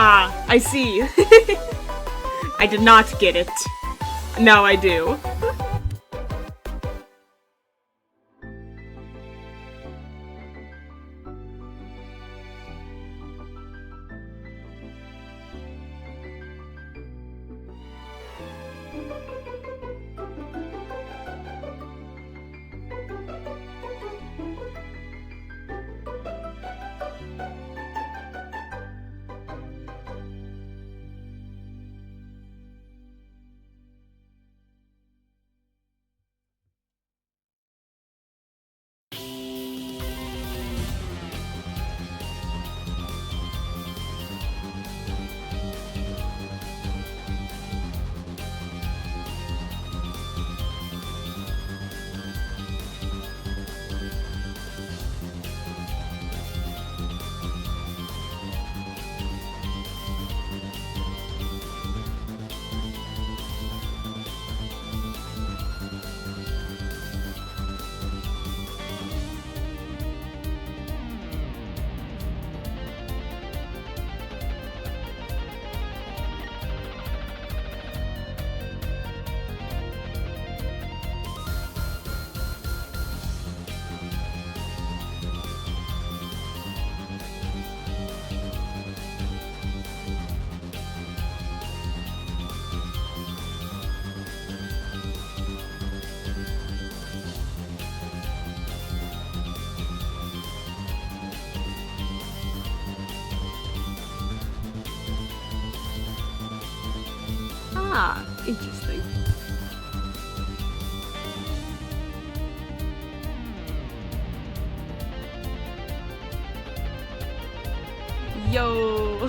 Ah, I see. I did not get it. Now I do. Ah, interesting. Yo!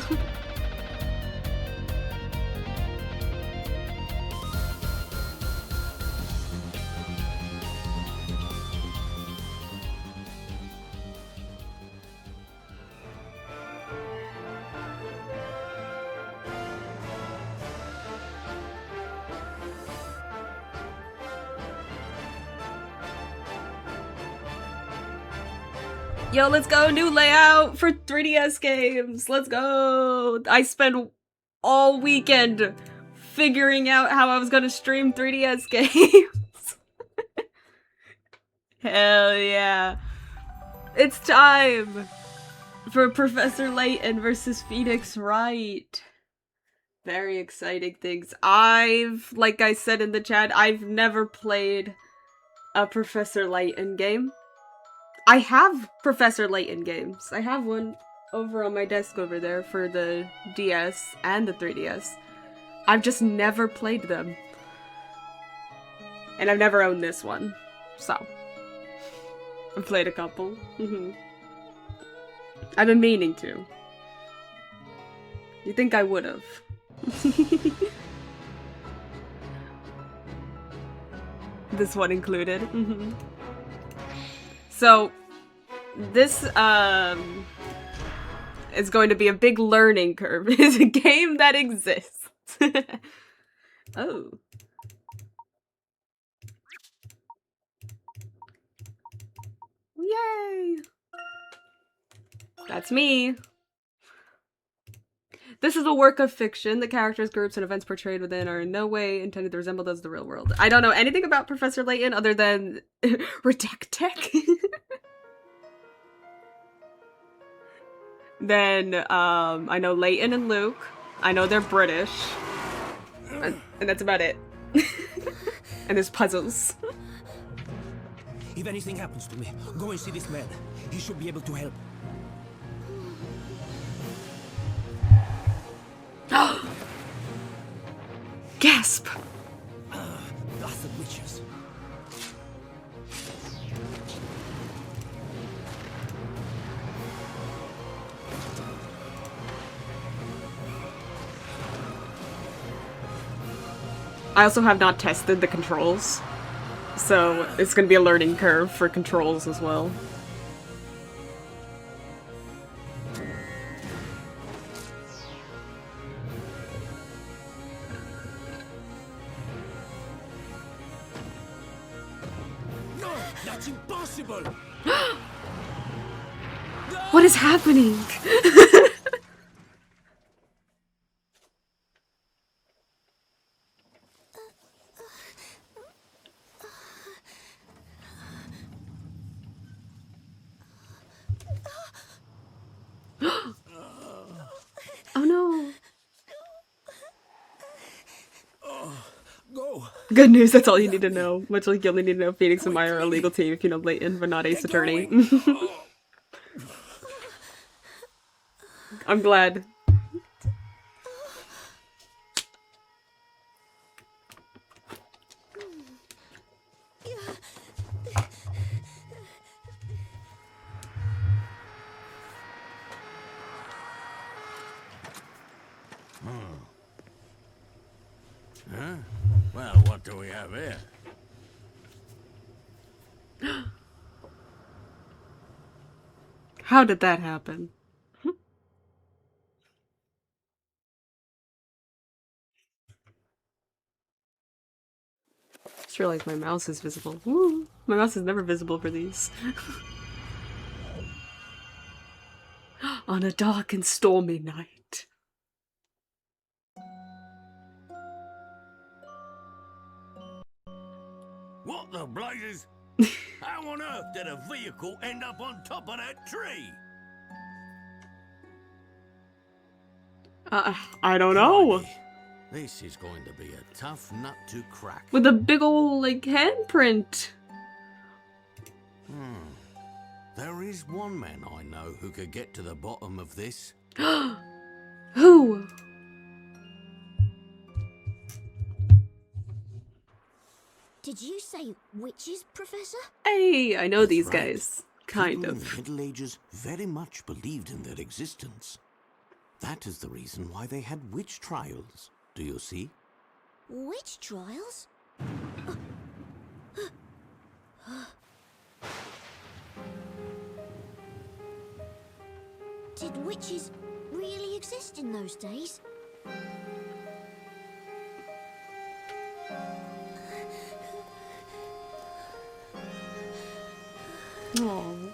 Yo, let's go! New layout for 3DS games! Let's go! I spent all weekend figuring out how I was gonna stream 3DS games. Hell yeah. It's time for Professor Layton versus Phoenix Wright. Very exciting things. Like I said in the chat, I've never played a Professor Layton game. I have Professor Layton games. I have one over on my desk over there for the DS and the 3DS. I've just never played them. And I've never owned this one. So. I've played a couple. I've been meaning to. You think I would've. This one included. So, this, is going to be a big learning curve. It's a game that exists. Oh. Yay! That's me. This is a work of fiction. The characters, groups, and events portrayed within are in no way intended to resemble those of the real world. I don't know anything about Professor Layton other than Redactech. Then, I know Layton and Luke. I know they're British. And that's about it. And there's puzzles. If anything happens to me, go and see this man. He should be able to help. Gasp! That's the witches. I also have not tested the controls, so it's gonna be a learning curve for controls as well. No, that's impossible. What is happening? Oh no. Go. Good news, that's all you need to know. Much like you only need to know Phoenix and Maya are a legal team if you know Layton, but not Ace Attorney. I'm glad. Huh? Well, what do we have here? How did that happen? Just realized my mouse is visible. Woo! My mouse is never visible for these. On a dark and stormy night. What the blazes? How on earth did a vehicle end up on top of that tree? I don't know. Blimey. This is going to be a tough nut to crack. With a big ol' like handprint. There is one man I know who could get to the bottom of this. Who? Did you say witches, Professor? Hey, I know these Right. guys. Kind People in the of. Middle Ages very much believed in their existence. That is the reason why they had witch trials. Do you see? Witch trials? Did witches really exist in those days? Aww.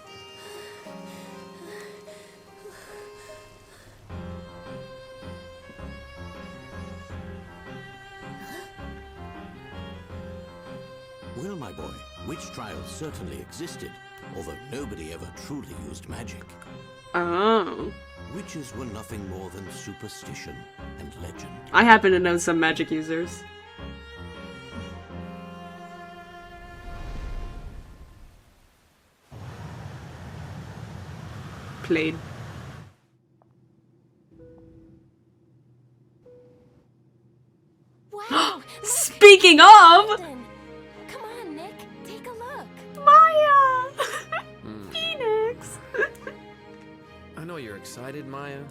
Well, my boy, witch trials certainly existed, although nobody ever truly used magic. Oh. Witches were nothing more than superstition and legend. I happen to know some magic users. Played. Speaking of, Layton. Come on, Nick. Take a look. Maya! Phoenix! I know you're excited, Maya,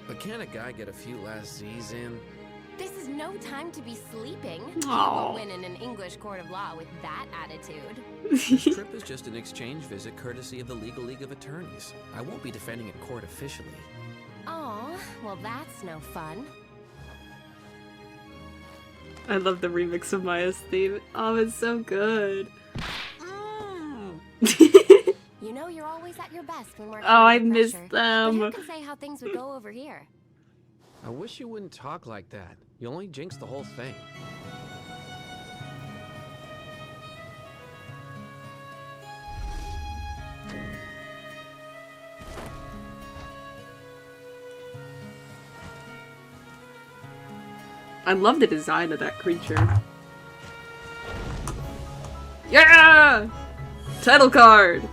but can't a guy get a few last Z's in? This is no time to be sleeping. You Aw. won't win in an English court of law with that attitude. This trip is just an exchange visit courtesy of the Legal League of Attorneys. I won't be defending in court officially. Aw, well that's no fun. I love the remix of Maya's theme. Oh, it's so good. You know you're always at your best when we're Oh, I under missed pressure. But who them. can say how things would go over here? I wish you wouldn't talk like that. You only jinx the whole thing. I love the design of that creature. Yeah! Title card!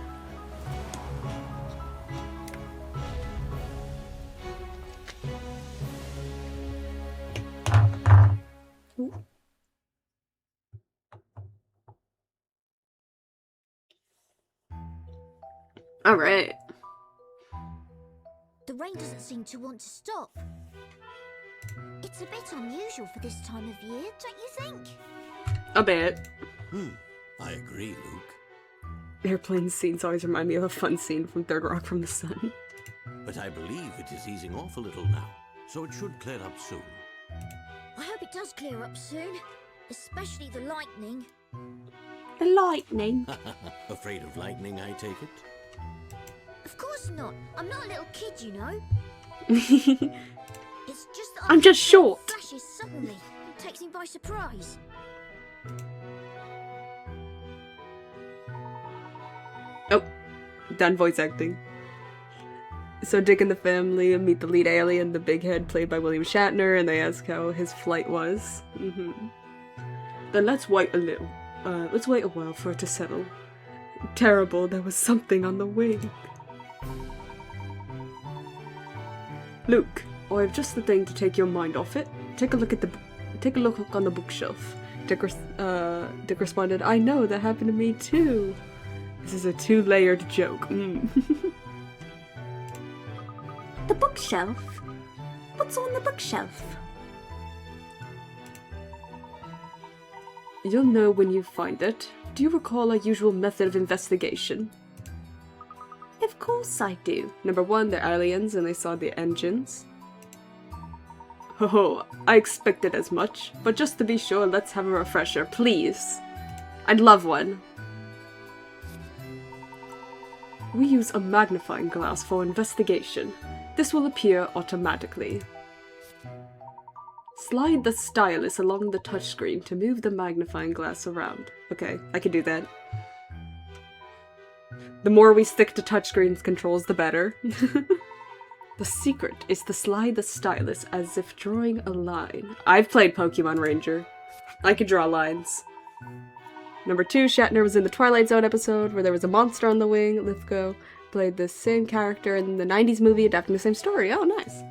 Alright. The rain doesn't seem to want to stop. It's a bit unusual for this time of year, don't you think? A bit. I agree, Luke. Airplane scenes always remind me of a fun scene from Third Rock from the Sun. But I believe it is easing off a little now, so it should clear up soon. I hope it does clear up soon. Especially the lightning. The lightning. Afraid of lightning, I take it? Of course not. I'm not a little kid, you know. It's just that I'm just short. Flashes suddenly. It takes me by surprise. Oh, done voice acting. So Dick and the family meet the lead alien, the big head, played by William Shatner, and they ask how his flight was. Then let's wait a little. Let's wait a while for it to settle. Terrible, there was something on the wing. Luke, I have just the thing to take your mind off it. Take a look on the bookshelf. Dick responded, I know, that happened to me too. This is a two-layered joke. The bookshelf? What's on the bookshelf? You'll know when you find it. Do you recall our usual method of investigation? Of course I do. Number one, they're aliens and they saw the engines. Oh, I expected as much, but just to be sure, let's have a refresher, please. I'd love one. We use a magnifying glass for investigation. This will appear automatically. Slide the stylus along the touchscreen to move the magnifying glass around. Okay, I can do that. The more we stick to touchscreen controls, the better. The secret is to slide the stylus as if drawing a line. I've played Pokemon Ranger. I can draw lines. Number two, Shatner was in the Twilight Zone episode where there was a monster on the wing. Lithgow played the same character in the 90s movie adapting the same story. Oh, nice.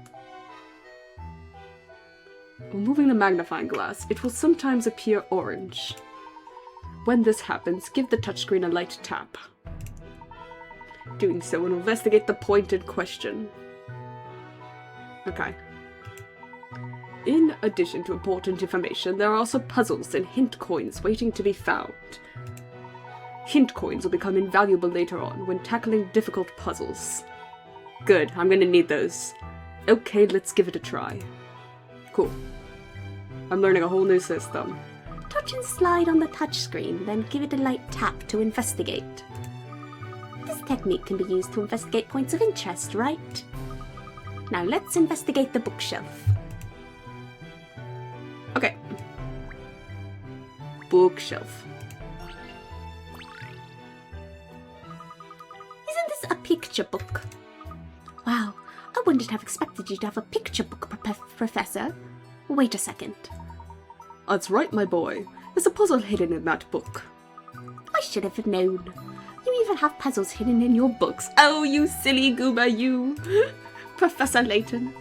While moving the magnifying glass, it will sometimes appear orange. When this happens, give the touchscreen a light tap. Doing so will investigate the pointed question. Okay. In addition to important information, there are also puzzles and hint coins waiting to be found. Hint coins will become invaluable later on when tackling difficult puzzles. Good, I'm gonna need those. Okay, let's give it a try. Cool. I'm learning a whole new system. Touch and slide on the touchscreen, then give it a light tap to investigate. This technique can be used to investigate points of interest, right? Now let's investigate the bookshelf. Okay. Bookshelf. Isn't this a picture book? Wow, I wouldn't have expected you to have a picture book, Professor. Wait a second. That's right, my boy. There's a puzzle hidden in that book. I should have known. You even have puzzles hidden in your books. Oh, you silly goober, you! Professor Layton.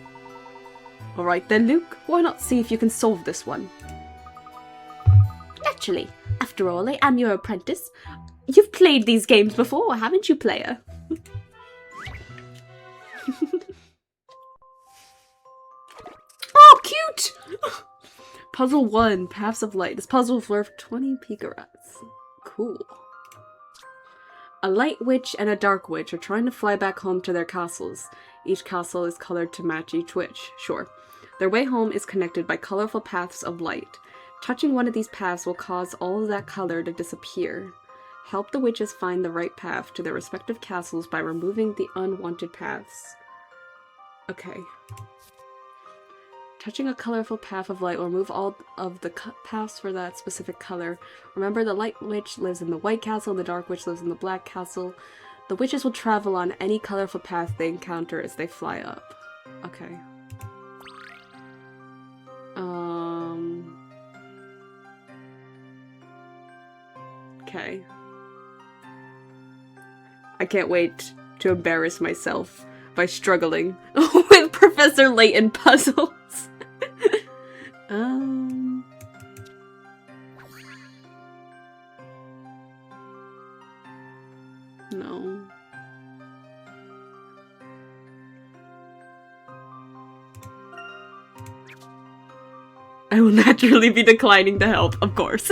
Alright then, Luke. Why not see if you can solve this one? Naturally. After all, I am your apprentice. You've played these games before, haven't you, player? Oh, cute! Puzzle 1, Paths of Light. This puzzle is worth 20 picarats. Cool. A light witch and a dark witch are trying to fly back home to their castles. Each castle is colored to match each witch. Sure. Their way home is connected by colorful paths of light. Touching one of these paths will cause all of that color to disappear. Help the witches find the right path to their respective castles by removing the unwanted paths. Okay. Touching a colorful path of light will remove all of the paths for that specific color. Remember, the light witch lives in the white castle, the dark witch lives in the black castle. The witches will travel on any colorful path they encounter as they fly up. Okay. Okay. I can't wait to embarrass myself by struggling with Professor Layton puzzles. No. I will naturally be declining to help, of course.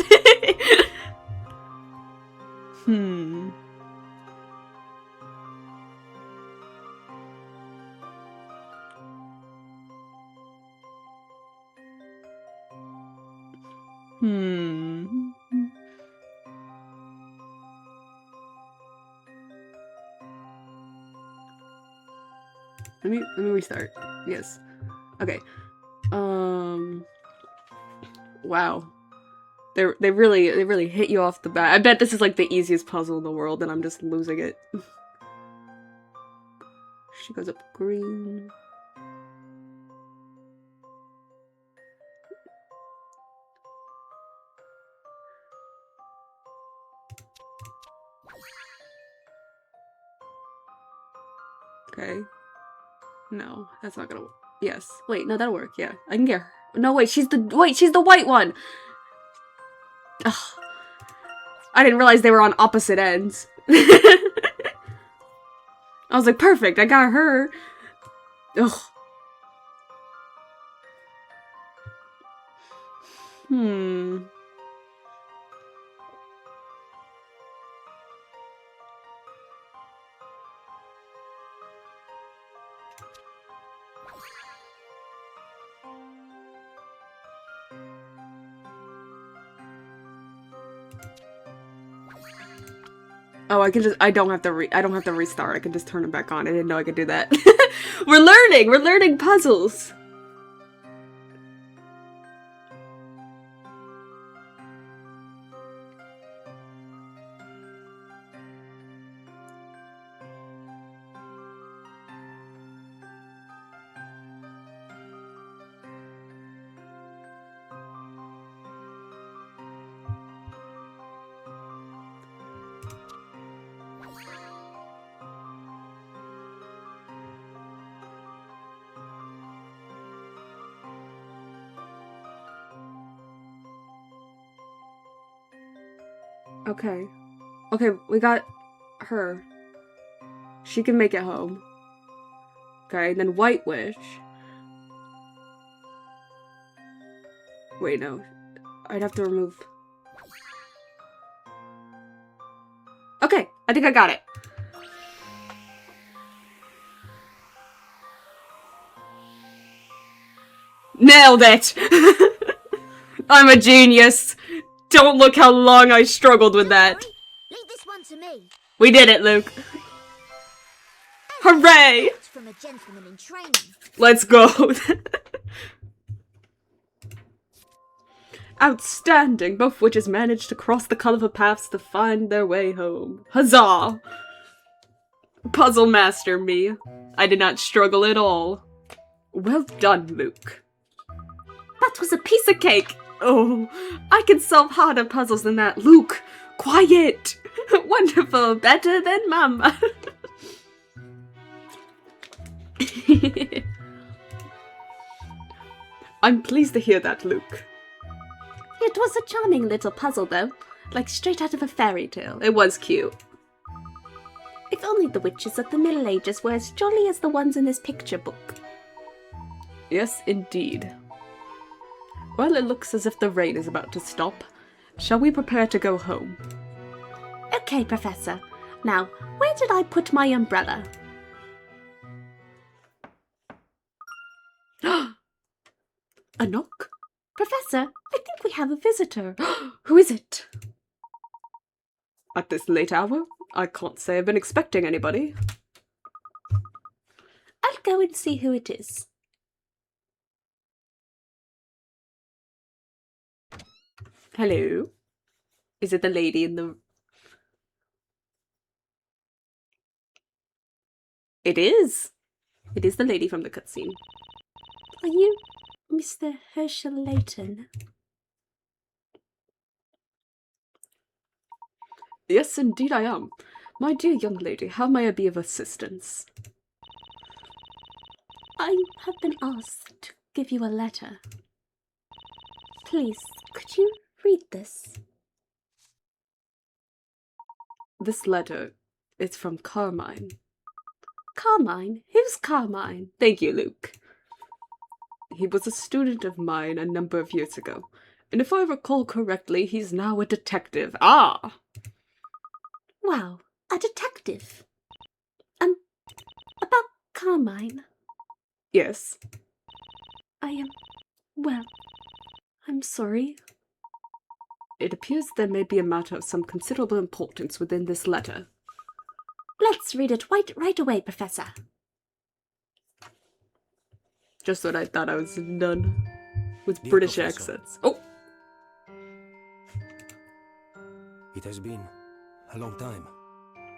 Let me restart. Yes. Okay. Wow. They really hit you off the bat. I bet this is like the easiest puzzle in the world and I'm just losing it. She goes up green. Okay. No, that's not gonna work. Yes. Wait, no, that'll work. Yeah, I can get her. No, wait, she's the white one! Ugh. I didn't realize they were on opposite ends. I was like, perfect, I got her. Ugh. Oh, I don't have to restart. I can just turn it back on. I didn't know I could do that. We're learning puzzles. Okay. Okay, we got her. She can make it home. Okay, and then White Witch. Wait, no. I'd have to remove... Okay, I think I got it. Nailed it! I'm a genius! Don't look how long I struggled with that. Leave this one to me. We did it, Luke. Hooray! From a gentleman in training. Let's go. Outstanding! Both witches managed to cross the colorful paths to find their way home. Huzzah! Puzzle master me. I did not struggle at all. Well done, Luke. That was a piece of cake! Oh, I can solve harder puzzles than that. Luke, quiet! Wonderful, better than Mama. I'm pleased to hear that, Luke. You're It was a charming little puzzle, though. Like straight out of a fairy tale. It was cute. If only the witches of the Middle Ages were as jolly as the ones in this picture book. Yes, indeed. Well, it looks as if the rain is about to stop. Shall we prepare to go home? Okay, Professor. Now, where did I put my umbrella? A knock? Professor, I think we have a visitor. Who is it? At this late hour? I can't say I've been expecting anybody. I'll go and see who it is. Hello? Is it the lady in the... It is! It is the lady from the cutscene. Are you Mr. Herschel Layton? Yes, indeed I am. My dear young lady, how may I be of assistance? I have been asked to give you a letter. Please, could you read this? This letter is from Carmine. Carmine? Who's Carmine? Thank you, Luke. He was a student of mine a number of years ago, and if I recall correctly, he's now a detective. Ah! Wow, a detective. About Carmine. Yes. Well, I'm sorry. It appears there may be a matter of some considerable importance within this letter. Let's read it right away, Professor. Just when I thought I was done with Dear British Professor. accents. Oh! It has been a long time.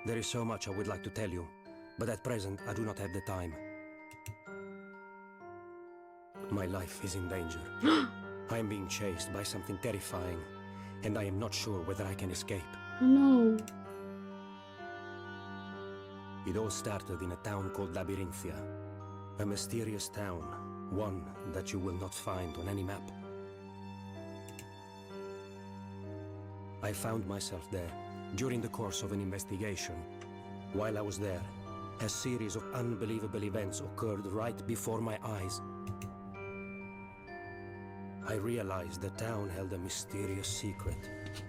There is so much I would like to tell you, but at present I do not have the time. My life is in danger. I am being chased by something terrifying, and I am not sure whether I can escape. No. It all started in a town called Labyrinthia. A mysterious town, one that you will not find on any map. I found myself there during the course of an investigation. While I was there, a series of unbelievable events occurred right before my eyes. I realized the town held a mysterious secret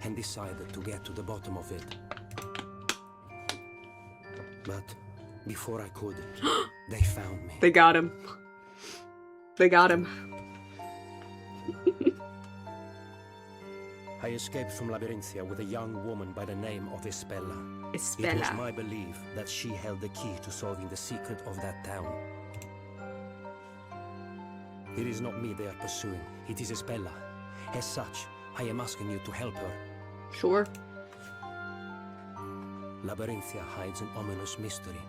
and decided to get to the bottom of it. But before I could, they found me. They got him. They got him. I escaped from Labyrinthia with a young woman by the name of Espella. It was Espella. my belief that she held the key to solving the secret of that town. It is not me they are pursuing, it is Espella. As such, I am asking you to help her. Sure. Labyrinthia hides an ominous mystery.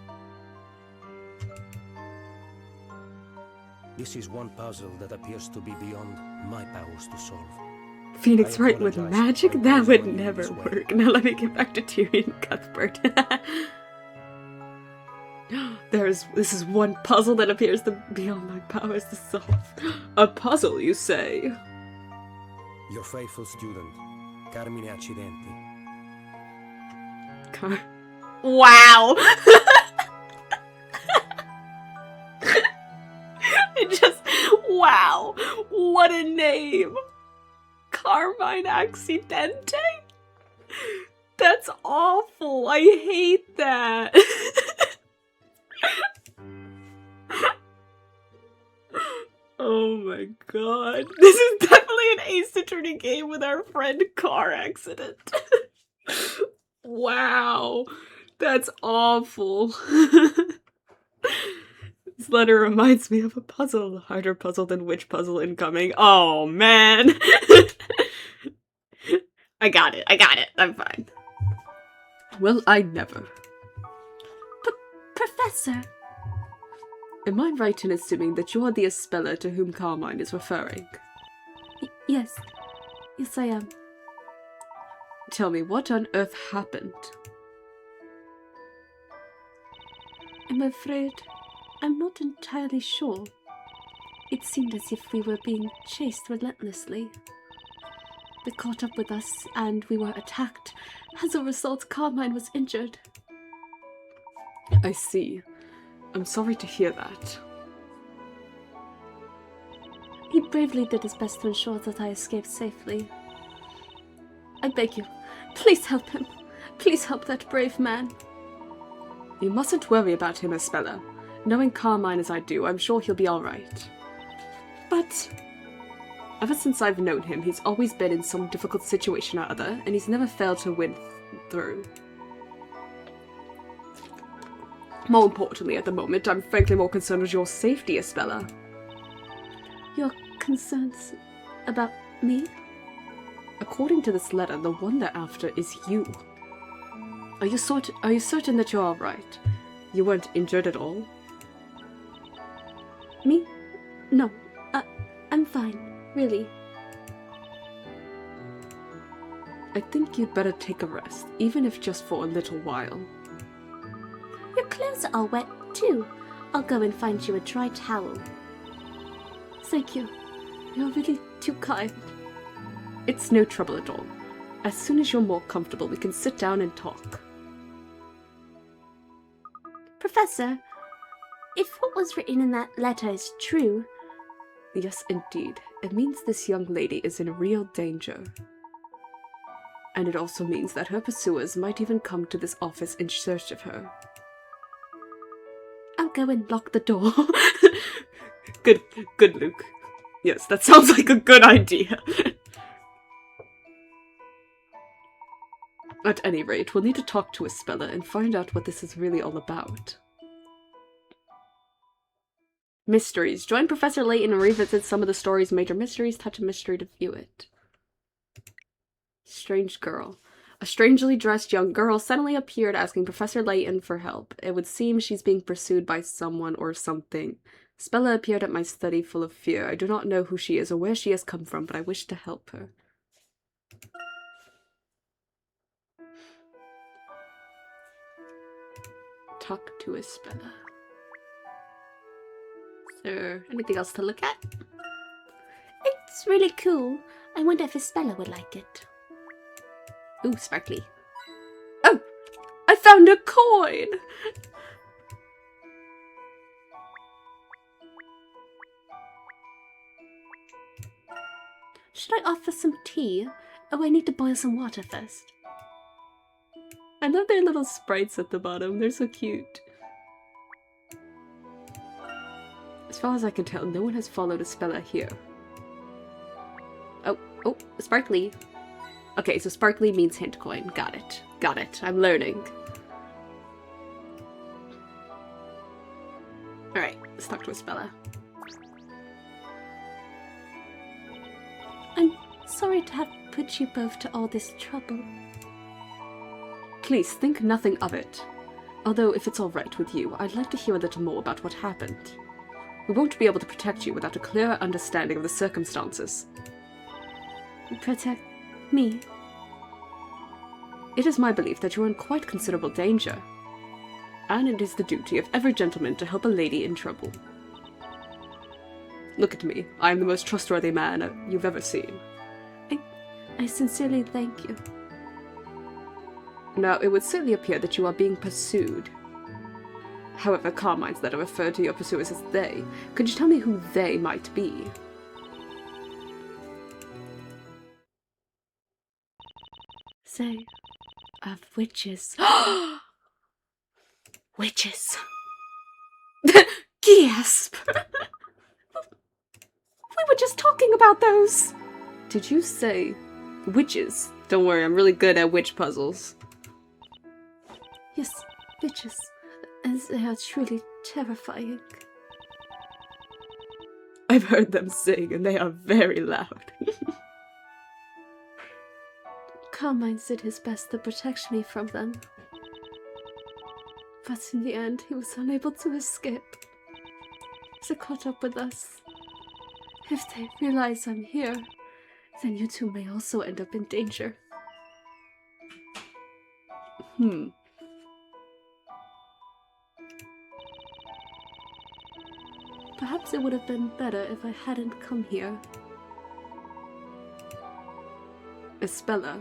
This is one puzzle that appears to be beyond my powers to solve. Phoenix I Wright with apologize magic? for That would going never this way. work. Now let me get back to Tyrion Cuthbert. This is one puzzle that appears to be beyond my powers to solve. A puzzle, you say? Your faithful student, Carmine Accidenti. Wow! Wow! What a name! Carmine Accidente? That's awful. I hate that. Oh my god. This is definitely an Ace Attorney game with our friend Car Accident. Wow. That's awful. This letter reminds me of a puzzle. A harder puzzle than which puzzle incoming. Oh, man. I got it. I'm fine. Well, I never. Professor! Am I right in assuming that you are the Espella to whom Carmine is referring? Yes. Yes, I am. Tell me, what on earth happened? I'm afraid I'm not entirely sure. It seemed as if we were being chased relentlessly. They caught up with us, and we were attacked. As a result, Carmine was injured. I see. I'm sorry to hear that. He bravely did his best to ensure that I escaped safely. I beg you, please help him. Please help that brave man. You mustn't worry about him, Espella. Knowing Carmine as I do, I'm sure he'll be alright. But ever since I've known him, he's always been in some difficult situation or other, and he's never failed to win through. More importantly, at the moment, I'm frankly more concerned with your safety, Espella. Your concerns about me? According to this letter, the one they're after is you. Are you certain that you're alright? You weren't injured at all? Me? No. I'm fine, really. I think you'd better take a rest, even if just for a little while. Your clothes are wet, too. I'll go and find you a dry towel. Thank you. You're really too kind. It's no trouble at all. As soon as you're more comfortable, we can sit down and talk. Professor, if what was written in that letter is true... Yes, indeed. It means this young lady is in real danger. And it also means that her pursuers might even come to this office in search of her. I'll go and lock the door. Good, Luke. Yes, that sounds like a good idea. At any rate, we'll need to talk to Espella and find out what this is really all about. Mysteries. Join Professor Layton and revisit some of the story's major mysteries. Touch a mystery to view it. Strange girl. A strangely dressed young girl suddenly appeared asking Professor Layton for help. It would seem she's being pursued by someone or something. Spella appeared at my study full of fear. I do not know who she is or where she has come from, but I wish to help her. Talk to Espella. Is there anything else to look at? It's really cool. I wonder if Espella would like it. Ooh, sparkly. Oh! I found a coin! Should I offer some tea? Oh, I need to boil some water first. I love their little sprites at the bottom. They're so cute. As far as I can tell, no one has followed Espella here. Oh, sparkly. Okay, so sparkly means hint coin. Got it. I'm learning. Alright, let's talk to Espella. I'm sorry to have put you both to all this trouble. Please, think nothing of it. Although, if it's alright with you, I'd like to hear a little more about what happened. We won't be able to protect you without a clearer understanding of the circumstances. Protect me? It is my belief that you are in quite considerable danger. And it is the duty of every gentleman to help a lady in trouble. Look at me. I am the most trustworthy man you've ever seen. I sincerely thank you. Now, it would certainly appear that you are being pursued. However, Carmine's letter referred to your pursuers as they. Could you tell me who they might be? Say, of witches. Witches! Gasp! We were just talking about those! Did you say witches? Don't worry, I'm really good at witch puzzles. Yes, witches. As they are truly terrifying. I've heard them sing, and they are very loud. Carmine did his best to protect me from them. But in the end, he was unable to escape. They caught up with us. If they realize I'm here, then you two may also end up in danger. Perhaps it would have been better if I hadn't come here. Espella?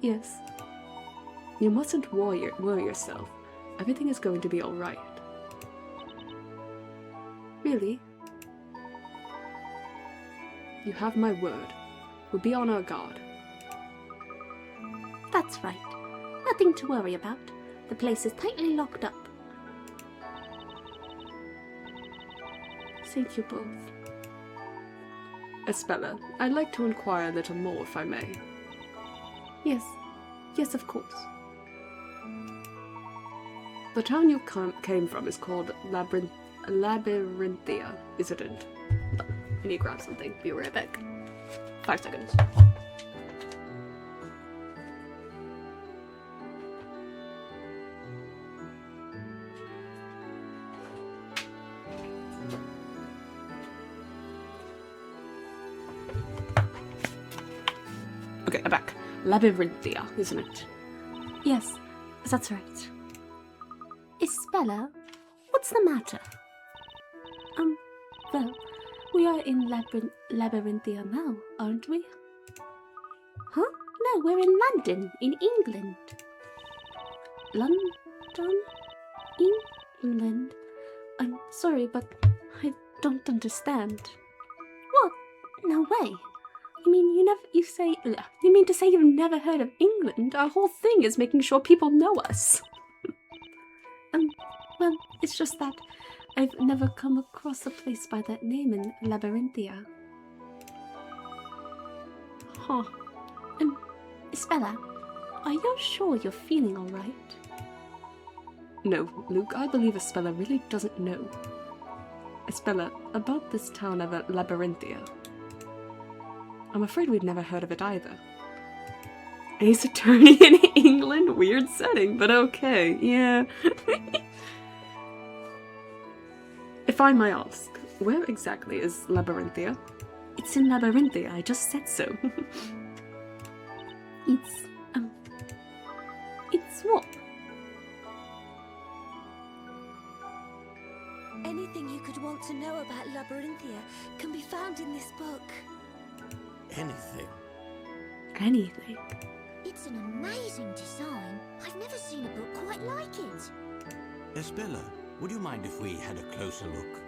Yes. You mustn't worry yourself. Everything is going to be alright. Really? You have my word. We'll be on our guard. That's right. Nothing to worry about. The place is tightly locked up. Thank you both. Espella, I'd like to inquire a little more, if I may. Yes. Yes, of course. The town you came from is called Labyrinthia, isn't it? I need to grab something. Be right back. 5 seconds. Okay, I'm back. Labyrinthia, isn't it? Yes, that's right. Espella, what's the matter? Well, we are in Labyrinthia now, aren't we? Huh? No, we're in London, in England. London? England? I'm sorry, but I don't understand. What? No way. You mean to say you've never heard of England? Our whole thing is making sure people know us. Well, it's just that I've never come across a place by that name in Labyrinthia. Huh. Espella, are you sure you're feeling alright? No, Luke, I believe Espella really doesn't know. Espella, about this town of Labyrinthia. I'm afraid we'd never heard of it either. Ace Attorney in England? Weird setting, but okay, yeah. If I may ask, where exactly is Labyrinthia? It's in Labyrinthia, I just said so. It's what? Anything you could want to know about Labyrinthia can be found in this book. Anything. Anything? It's an amazing design. I've never seen a book quite like it. Espella, would you mind if we had a closer look?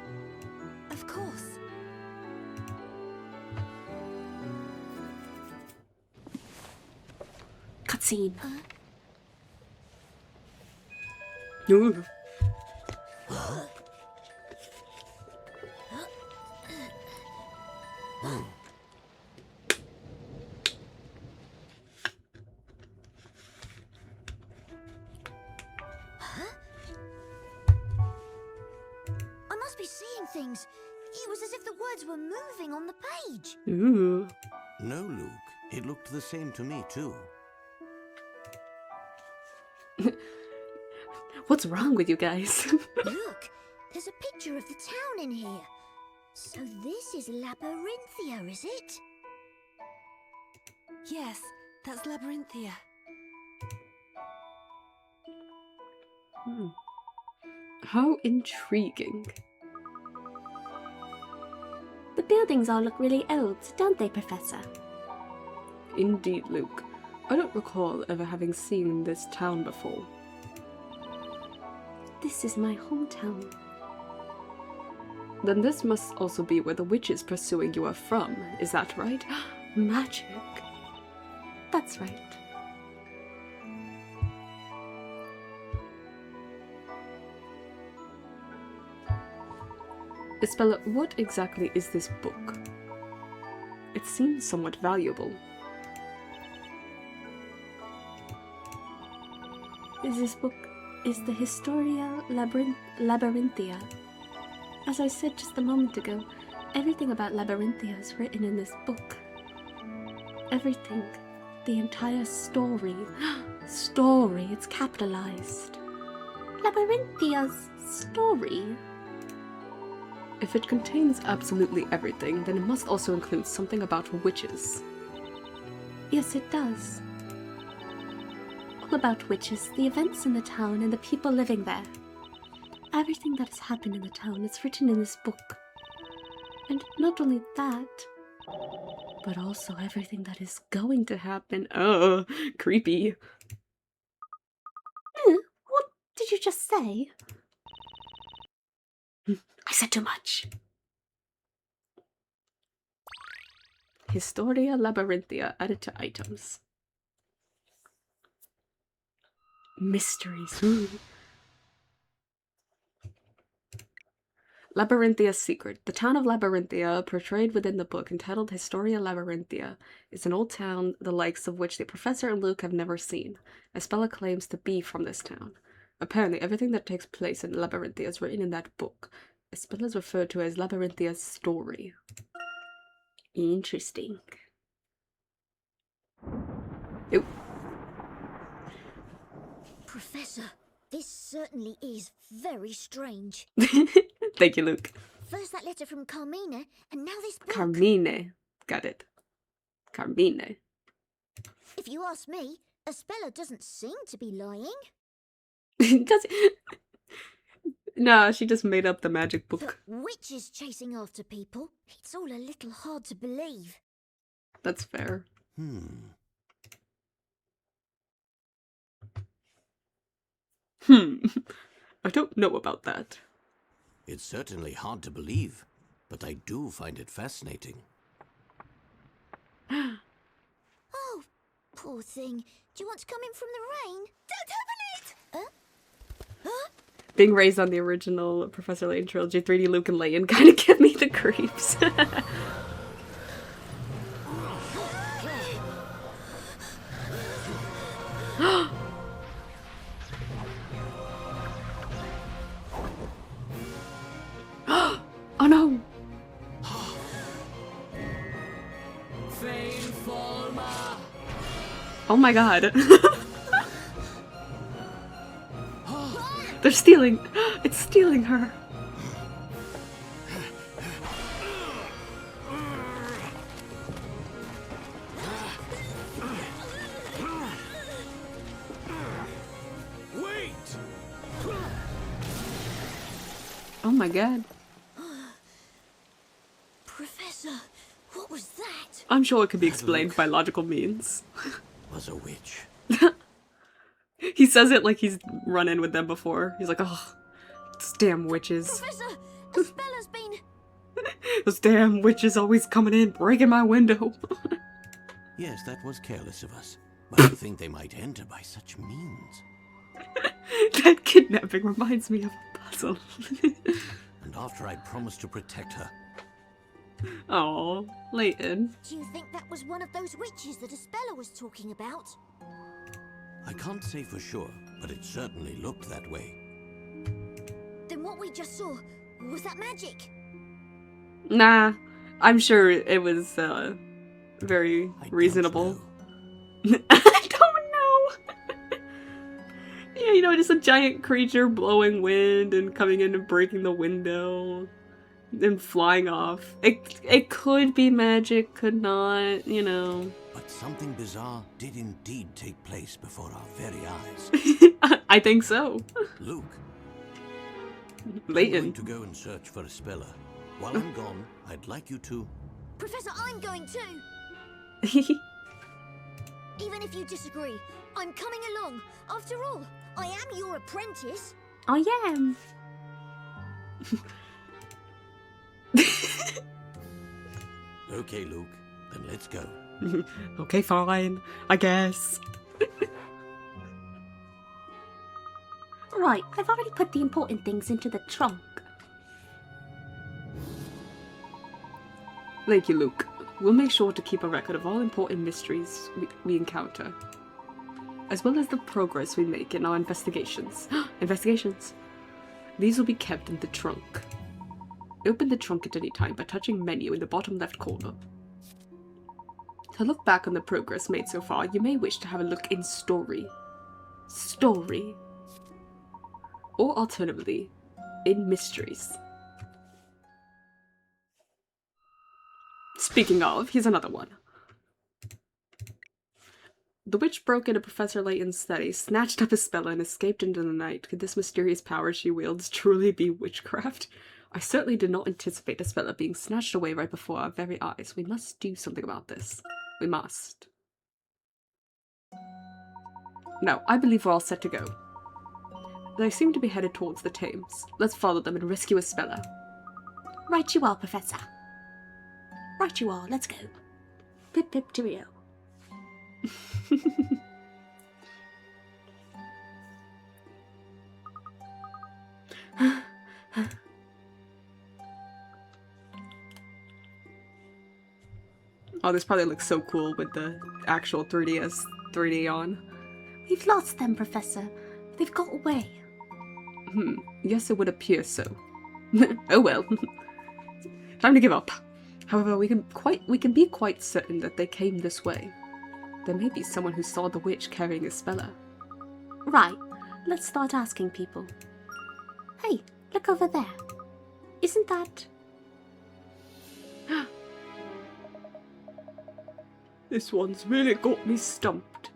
Of course. Cutscene. Ooh. I must be seeing things. It was as if the words were moving on the page. Ooh. No, Luke. It looked the same to me, too. What's wrong with you guys? Look, there's a picture of the town in here. So this is Labyrinthia, is it? Yes, that's Labyrinthia. How intriguing. The buildings all look really old, don't they, Professor? Indeed, Luke. I don't recall ever having seen this town before. This is my hometown. Then this must also be where the witches pursuing you are from, is that right? Magic. That's right. Espella, what exactly is this book? It seems somewhat valuable. This book is the Historia Labyrinthia. As I said just a moment ago, everything about Labyrinthia is written in this book. Everything. The entire story. Story, it's capitalized. Labyrinthia's story? If it contains absolutely everything, then it must also include something about witches. Yes, it does. All about witches, the events in the town, and the people living there. Everything that has happened in the town is written in this book. And not only that, But also everything that is going to happen. Oh, creepy. What did you just say? I said too much. Historia Labyrinthia added to items. Mysteries. Ooh. Labyrinthia's Secret. The town of Labyrinthia, portrayed within the book entitled Historia Labyrinthia, is an old town the likes of which the Professor and Luke have never seen. Espella claims to be from this town. Apparently, everything that takes place in Labyrinthia is written in that book. Espella is referred to as Labyrinthia's story. Interesting. Oop. Professor, this certainly is very strange. Thank you, Luke. First that letter from Carmina, and now this book. Carmine. Got it. Carmine. If you ask me, Espella doesn't seem to be lying. Does it? No, she just made up the magic book. The witches chasing after people. It's all a little hard to believe. That's fair. I don't know about that. It's certainly hard to believe, but I do find it fascinating. Oh, poor thing. Do you want to come in from the rain? Don't open it! Huh? Being raised on the original Professor Layton trilogy, 3D Luke and Layton kind of give me the creeps. Oh no! Oh my god. They're stealing. It's stealing her. Wait! Oh my god. Professor, what was that? I'm sure it could be explained by logical means. Was a witch. He says it like he's run in with them before. He's like, oh, those damn witches. Professor, Espella's been... Those damn witches always coming in, breaking my window. Yes, that was careless of us. But I think they might enter by such means. That kidnapping reminds me of a puzzle. And after I promised to protect her. Oh, Layton. Do you think that was one of those witches that Espella was talking about? I can't say for sure, but it certainly looked that way. Then what we just saw, was that magic? Nah, I'm sure it was very I reasonable. don't know. I don't know. Yeah, you know, just a giant creature blowing wind and coming in and breaking the window and flying off. It could be magic, could not, you know. But something bizarre did indeed take place before our very eyes. I think so. Luke, I'm Layton. going to go and search for Espella. While I'm gone, I'd like you to... Professor, I'm going too! Even if you disagree, I'm coming along. After all, I am your apprentice. I am. Okay, Luke, then let's go. Okay, fine. I guess. Right, I've already put the important things into the trunk. Thank you, Luke. We'll make sure to keep a record of all important mysteries we encounter, as well as the progress we make in our investigations. Investigations! These will be kept in the trunk. Open the trunk at any time by touching menu in the bottom left corner. To look back on the progress made so far, you may wish to have a look in Story. Story. Or alternatively, in Mysteries. Speaking of, here's another one. The witch broke into Professor Layton's study, snatched up his spell, and escaped into the night. Could this mysterious power she wields truly be witchcraft? I certainly did not anticipate Isabella being snatched away right before our very eyes. We must do something about this. We must. Now, I believe we're all set to go. They seem to be headed towards the Thames. Let's follow them and rescue Isabella. Right you are, Professor. Right you are, let's go. Pip pip cheerio. Oh, this probably looks so cool with the actual 3D on. We've lost them, Professor. They've got away. Yes, it would appear so. Oh well. Time to give up. However, we can be quite certain that they came this way. There may be someone who saw the witch carrying Isabella. Right, let's start asking people. Hey, look over there. Isn't that... This one's really got me stumped.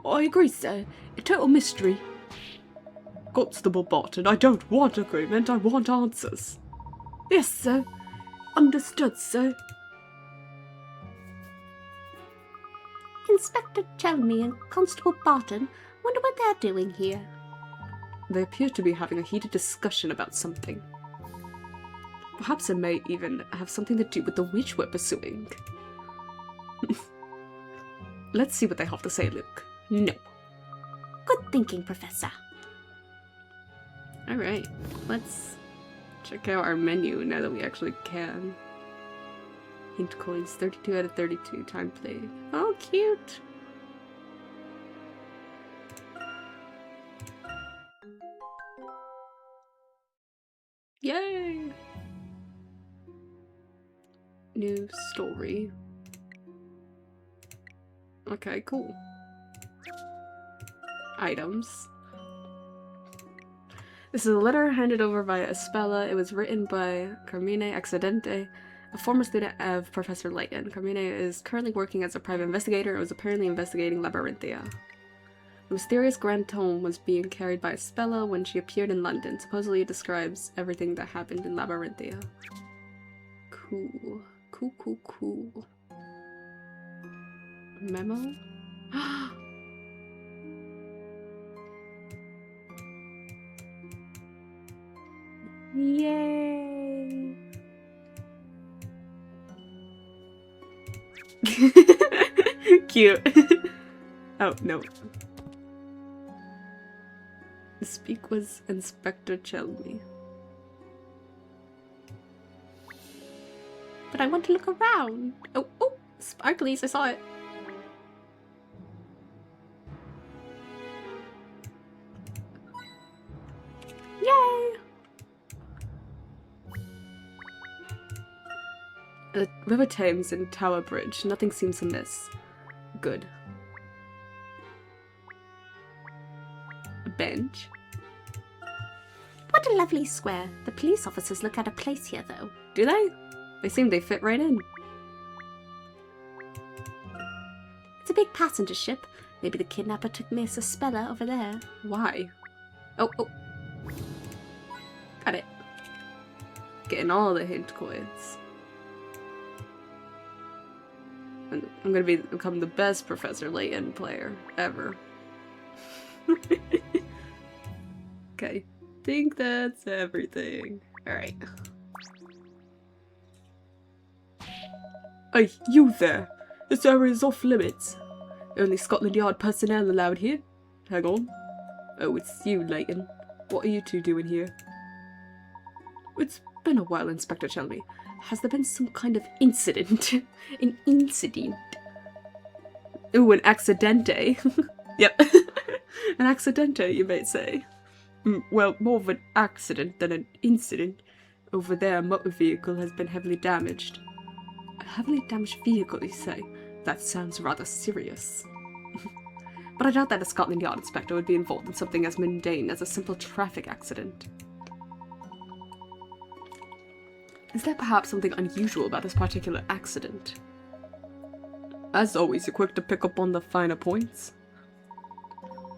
I agree, sir. A total mystery. Constable Barton, I don't want agreement, I want answers. Yes, sir. Understood, sir. Inspector Chelmy and Constable Barton, wonder what they're doing here. They appear to be having a heated discussion about something. Perhaps it may even have something to do with the witch we're pursuing. Let's see what they have to say, Luke. No. Good thinking, Professor. Alright, let's check out our menu now that we actually can. Hint coins, 32 out of 32, time played. Oh, cute! Yay! New story. Okay, cool. Items. This is a letter handed over by Espella. It was written by Carmine Accidente, a former student of Professor Layton. Carmine is currently working as a private investigator and was apparently investigating Labyrinthia. The mysterious grand tome was being carried by Espella when she appeared in London. Supposedly it describes everything that happened in Labyrinthia. Cool. Cool, cool, cool. Memo? Yay! Cute. Oh, no. Speak was Inspector Chelmy. But I want to look around. Oh, sparklies, I saw it. Yay! The River Thames and Tower Bridge. Nothing seems amiss. Good. A bench. What a lovely square. The police officers look out of place here, though. Do they? They seem they fit right in. It's a big passenger ship. Maybe the kidnapper took Miss Espella over there. Why? Oh. Got it. Getting all the hint coins. And I'm gonna become the best Professor Layton player ever. Okay. Think that's everything. Alright. Hey, you there! This area is off limits. Only Scotland Yard personnel allowed here. Hang on. Oh, it's you, Layton. What are you two doing here? It's been a while, Inspector Chelmy. Has there been some kind of incident? An incident? Ooh, an accidente. Yep. An accidente, you might say. Well, more of an accident than an incident. Over there, a motor vehicle has been heavily damaged. A heavily damaged vehicle, you say? That sounds rather serious. But I doubt that a Scotland Yard inspector would be involved in something as mundane as a simple traffic accident. Is there perhaps something unusual about this particular accident? As always, you're quick to pick up on the finer points.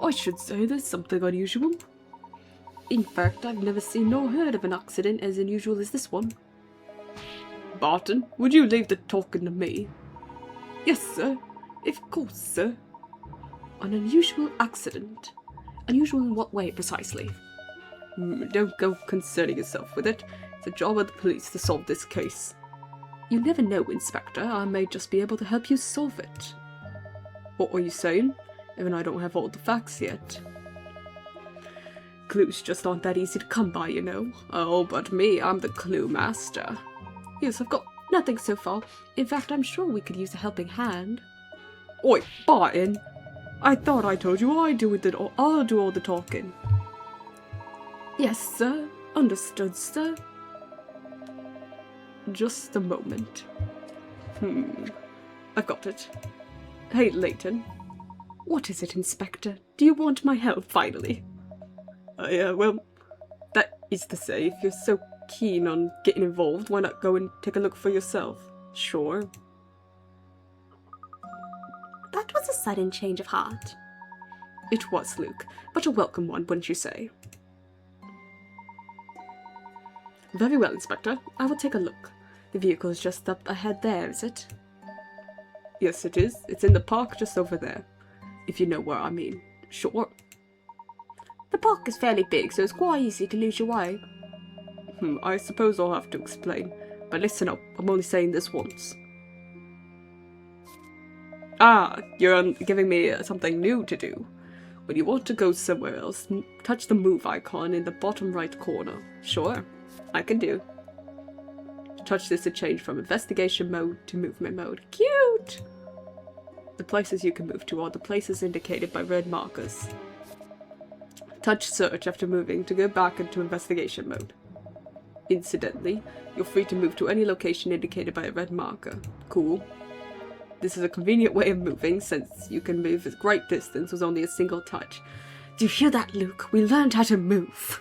I should say there's something unusual. In fact, I've never seen nor heard of an accident as unusual as this one. Barton, would you leave the talking to me? Yes, sir. Of course, sir. An unusual accident. Unusual in what way, precisely? Don't go concerning yourself with it. It's a job of the police to solve this case. You never know, Inspector. I may just be able to help you solve it. What were you saying? Even I don't have all the facts yet. Clues just aren't that easy to come by, you know. Oh, but me, I'm the clue master. Yes, I've got nothing so far. In fact, I'm sure we could use a helping hand. Oi, Barton! I thought I told you I'll do all the talking. Yes, sir. Understood, sir. Just a moment. I've got it. Hey, Layton. What is it, Inspector? Do you want my help, finally? Well, that is to say, if you're so keen on getting involved, why not go and take a look for yourself? Sure. That was a sudden change of heart. It was, Luke, but a welcome one, wouldn't you say? Very well, Inspector. I will take a look. The vehicle is just up ahead there, is it? Yes, it is. It's in the park just over there. If you know where I mean. Sure. The park is fairly big, so it's quite easy to lose your way. I suppose I'll have to explain. But listen up, I'm only saying this once. Ah, you're giving me something new to do. When you want to go somewhere else, touch the move icon in the bottom right corner. Sure, I can do. Touch this to change from investigation mode to movement mode. Cute! The places you can move to are the places indicated by red markers. Touch search after moving to go back into investigation mode. Incidentally, you're free to move to any location indicated by a red marker. Cool. This is a convenient way of moving, since you can move a great distance with only a single touch. Do you hear that, Luke? We learned how to move.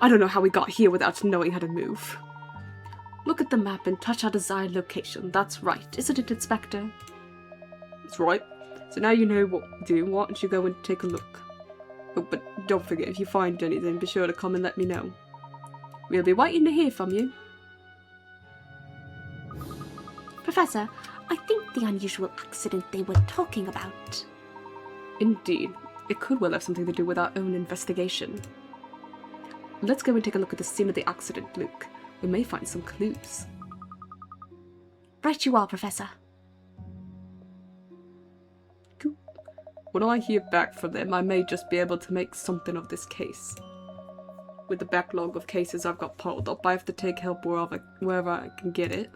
I don't know how we got here without knowing how to move. Look at the map and touch our desired location. That's right, isn't it, Inspector? That's right. So now you know what to do. Why don't you go and take a look? Oh, but don't forget, if you find anything, be sure to come and let me know. We'll be waiting to hear from you. Professor, I think the unusual accident they were talking about. Indeed. It could well have something to do with our own investigation. Let's go and take a look at the scene of the accident, Luke. We may find some clues. Right you are, Professor. Cool. When I hear back from them, I may just be able to make something of this case. With the backlog of cases I've got piled up, I have to take help wherever I can get it.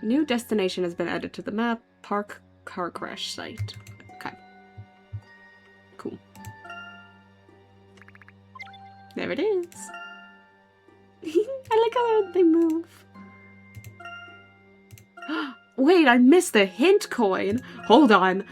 New destination has been added to the map. Park car crash site. Okay. Cool. There it is. I like how they move. Wait, I missed the hint coin. Hold on.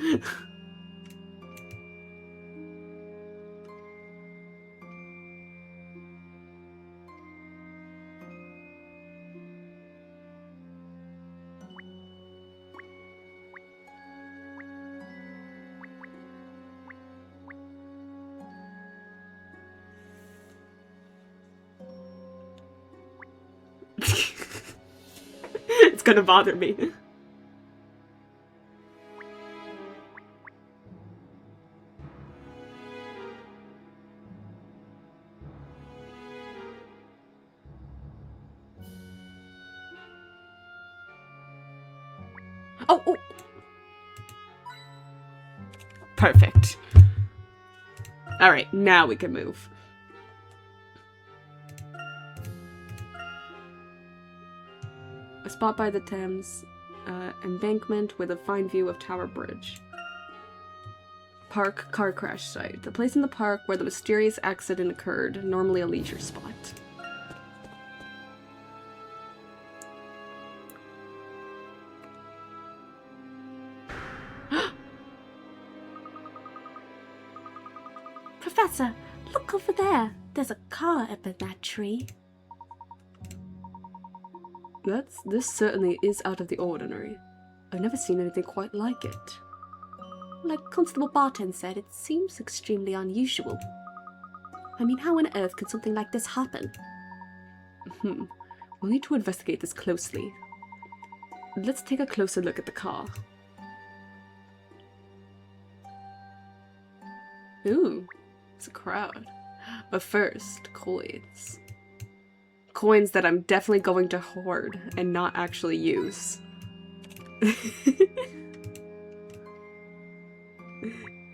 It's gonna bother me. Oh! Perfect. Alright, now we can move. A spot by the Thames embankment with a fine view of Tower Bridge. Park car crash site. The place in the park where the mysterious accident occurred, normally a leisure spot. Professor, look over there. There's a car up in that tree. This certainly is out of the ordinary. I've never seen anything quite like it. Like Constable Barton said, it seems extremely unusual. I mean, how on earth could something like this happen? We'll need to investigate this closely. Let's take a closer look at the car. Ooh, it's a crowd. But first, coins. Coins that I'm definitely going to hoard and not actually use.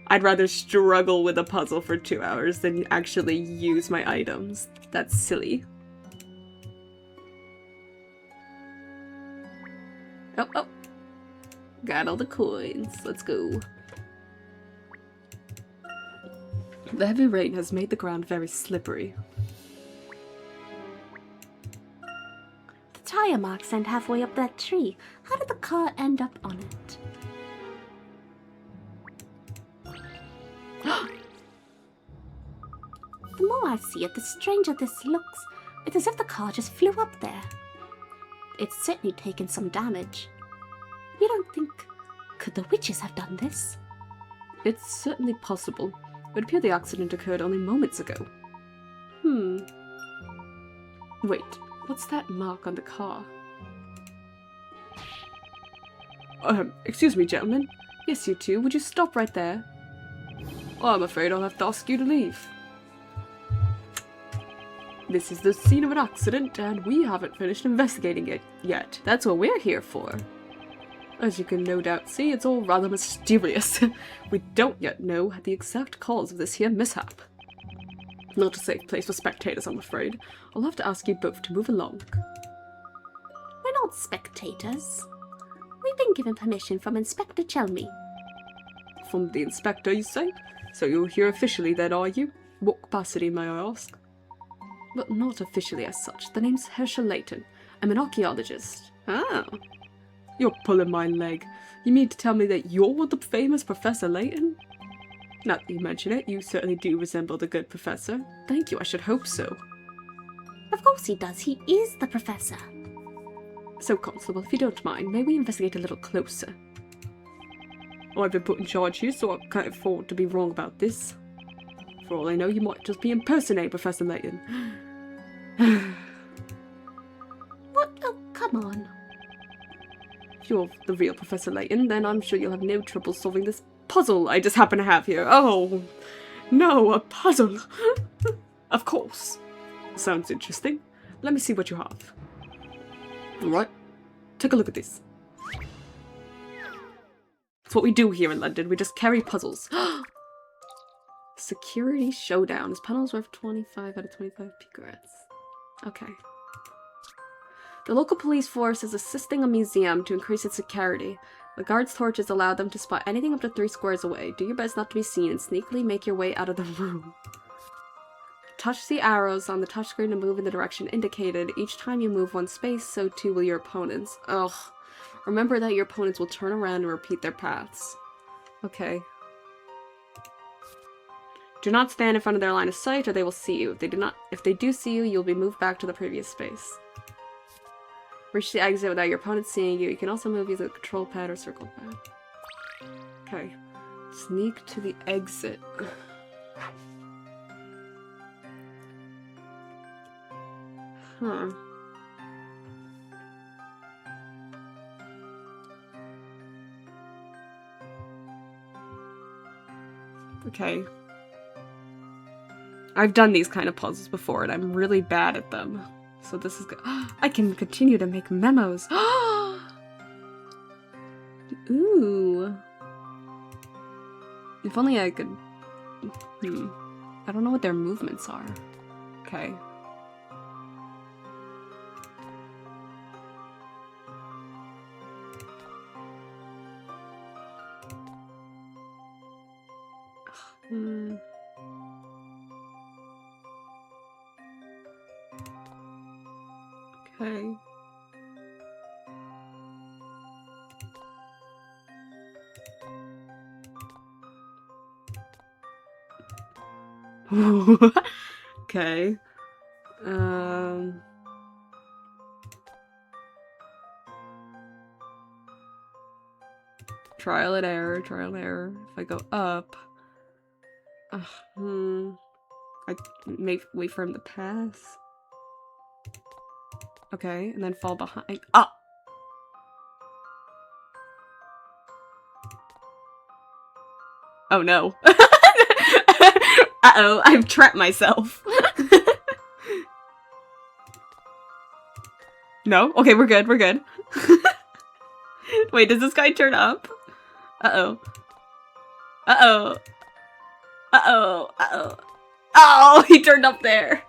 I'd rather struggle with a puzzle for 2 hours than actually use my items. That's silly. Oh. Got all the coins. Let's go. The heavy rain has made the ground very slippery. The tire marks end halfway up that tree. How did the car end up on it? The more I see it, the stranger this looks. It's as if the car just flew up there. It's certainly taken some damage. You don't think... Could the witches have done this? It's certainly possible. It would appear the accident occurred only moments ago. Wait, what's that mark on the car? Excuse me, gentlemen. Yes, you two, would you stop right there? Oh, I'm afraid I'll have to ask you to leave. This is the scene of an accident, and we haven't finished investigating it yet. That's what we're here for. As you can no doubt see, it's all rather mysterious. We don't yet know the exact cause of this here mishap. Not a safe place for spectators, I'm afraid. I'll have to ask you both to move along. We're not spectators. We've been given permission from Inspector Chelmy. From the inspector, you say? So you're here officially then, are you? What capacity, may I ask? But not officially as such. The name's Professor Layton. I'm an archaeologist. Ah. You're pulling my leg. You mean to tell me that you're the famous Professor Layton? Now that you mention it, you certainly do resemble the good professor. Thank you, I should hope so. Of course he does. He is the professor. So, Constable, if you don't mind, may we investigate a little closer? I've been put in charge here, so I can't afford to be wrong about this. For all I know, you might just be impersonating Professor Layton. What? Oh, come on. If you're the real Professor Layton, then I'm sure you'll have no trouble solving this puzzle I just happen to have here. Oh, no, a puzzle. Of course. Sounds interesting. Let me see what you have. Alright, take a look at this. That's what we do here in London. We just carry puzzles. Security Showdown. His panel's worth 25 out of 25 picarets. Okay. The local police force is assisting a museum to increase its security. The guards' torches allow them to spot anything up to 3 squares away. Do your best not to be seen and sneakily make your way out of the room. Touch the arrows on the touchscreen to move in the direction indicated. Each time you move 1 space, so too will your opponents. Ugh. Remember that your opponents will turn around and repeat their paths. Okay. Do not stand in front of their line of sight or they will see you. If they do see you, you'll be moved back to the previous space. Reach the exit without your opponent seeing you. You can also move using a control pad or circle pad. Okay. Sneak to the exit. Huh. Okay. I've done these kind of puzzles before and I'm really bad at them. So this is good. I can continue to make memos. Ooh. If only I could... I don't know what their movements are. Okay. Okay. Okay. Trial and error, trial and error. If I go up... I may wait for him to pass. Okay, and then fall behind. Ah! Oh no. Uh-oh, I've trapped myself. No? Okay, we're good, we're good. Wait, does this guy turn up? Uh-oh. Uh-oh. Uh-oh. Uh-oh. Oh, he turned up there.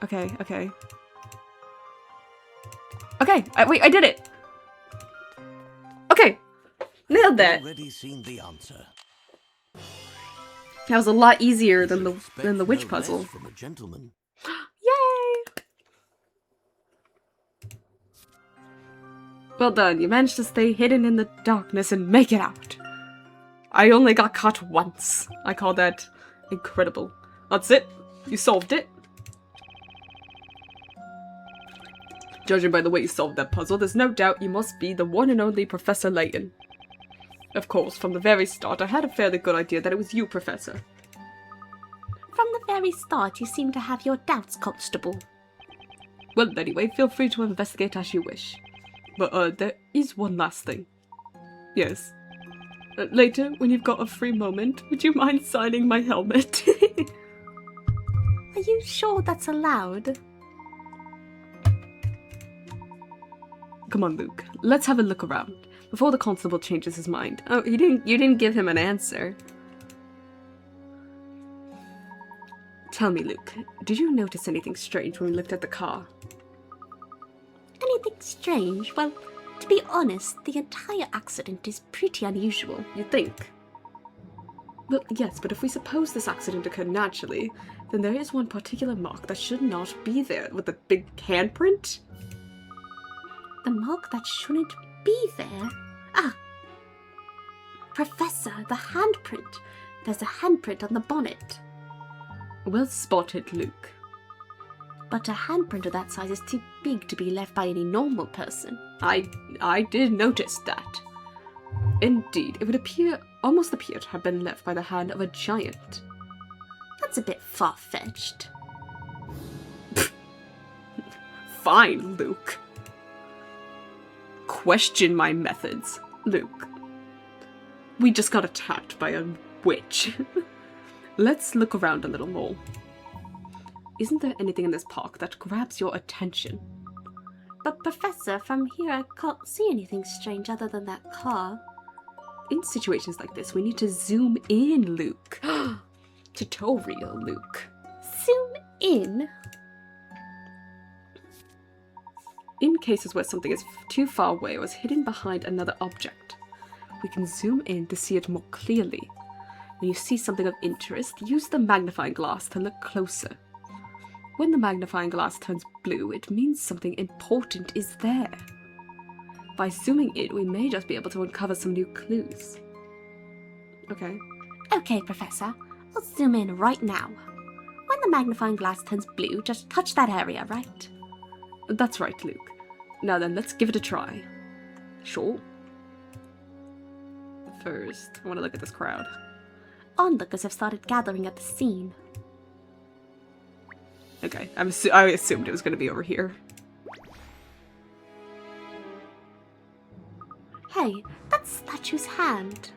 Okay, okay. Okay, wait, I did it! Okay! Nailed that! Already seen the answer. That was a lot easier than the witch No puzzle. less from a gentleman. Yay! Well done, you managed to stay hidden in the darkness and make it out. I only got caught once. I call that incredible. That's it. You solved it. Judging by the way you solved that puzzle, there's no doubt you must be the one and only Professor Layton. Of course, from the very start, I had a fairly good idea that it was you, Professor. From the very start, you seem to have your doubts, Constable. Well, anyway, feel free to investigate as you wish. But, there is one last thing. Yes. Later, when you've got a free moment, would you mind signing my helmet? Are you sure that's allowed? Come on, Luke. Let's have a look around before the constable changes his mind. Oh, you didn't give him an answer. Tell me, Luke, did you notice anything strange when we looked at the car? Anything strange? Well, to be honest, the entire accident is pretty unusual. You think? Well, yes, but if we suppose this accident occurred naturally, then there is one particular mark that should not be there, with the big handprint. The mark that shouldn't be there? Ah! Professor, the handprint. There's a handprint on the bonnet. Well spotted, Luke. But a handprint of that size is too big to be left by any normal person. I did notice that. Indeed, it would almost appear to have been left by the hand of a giant. That's a bit far-fetched. Fine, Luke. Question my methods, Luke. We just got attacked by a witch. Let's look around a little more. Isn't there anything in this park that grabs your attention? But Professor, from here I can't see anything strange other than that car. In situations like this, we need to zoom in, Luke. Tutorial, Luke. Zoom in? In cases where something is too far away or is hidden behind another object, we can zoom in to see it more clearly. When you see something of interest, use the magnifying glass to look closer. When the magnifying glass turns blue, it means something important is there. By zooming in, we may just be able to uncover some new clues. Okay. Okay, Professor. I'll zoom in right now. When the magnifying glass turns blue, just touch that area, right? That's right, Luke. Now then, let's give it a try. Sure. First, I want to look at this crowd. Onlookers have started gathering at the scene. Okay, I assumed it was going to be over here. Hey, that statue's hand.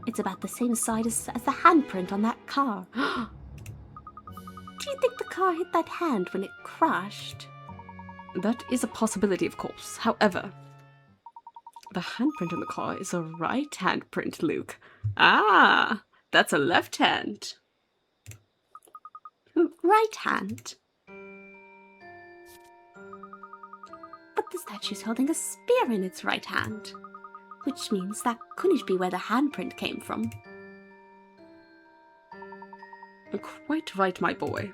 It's about the same size as the handprint on that car. Do you think the car hit that hand when it crashed? That is a possibility, of course. However, the handprint on the car is a right handprint, Luke. Ah, that's a left hand. Right hand? But the statue's holding a spear in its right hand, which means that couldn't be where the handprint came from. Quite right, my boy.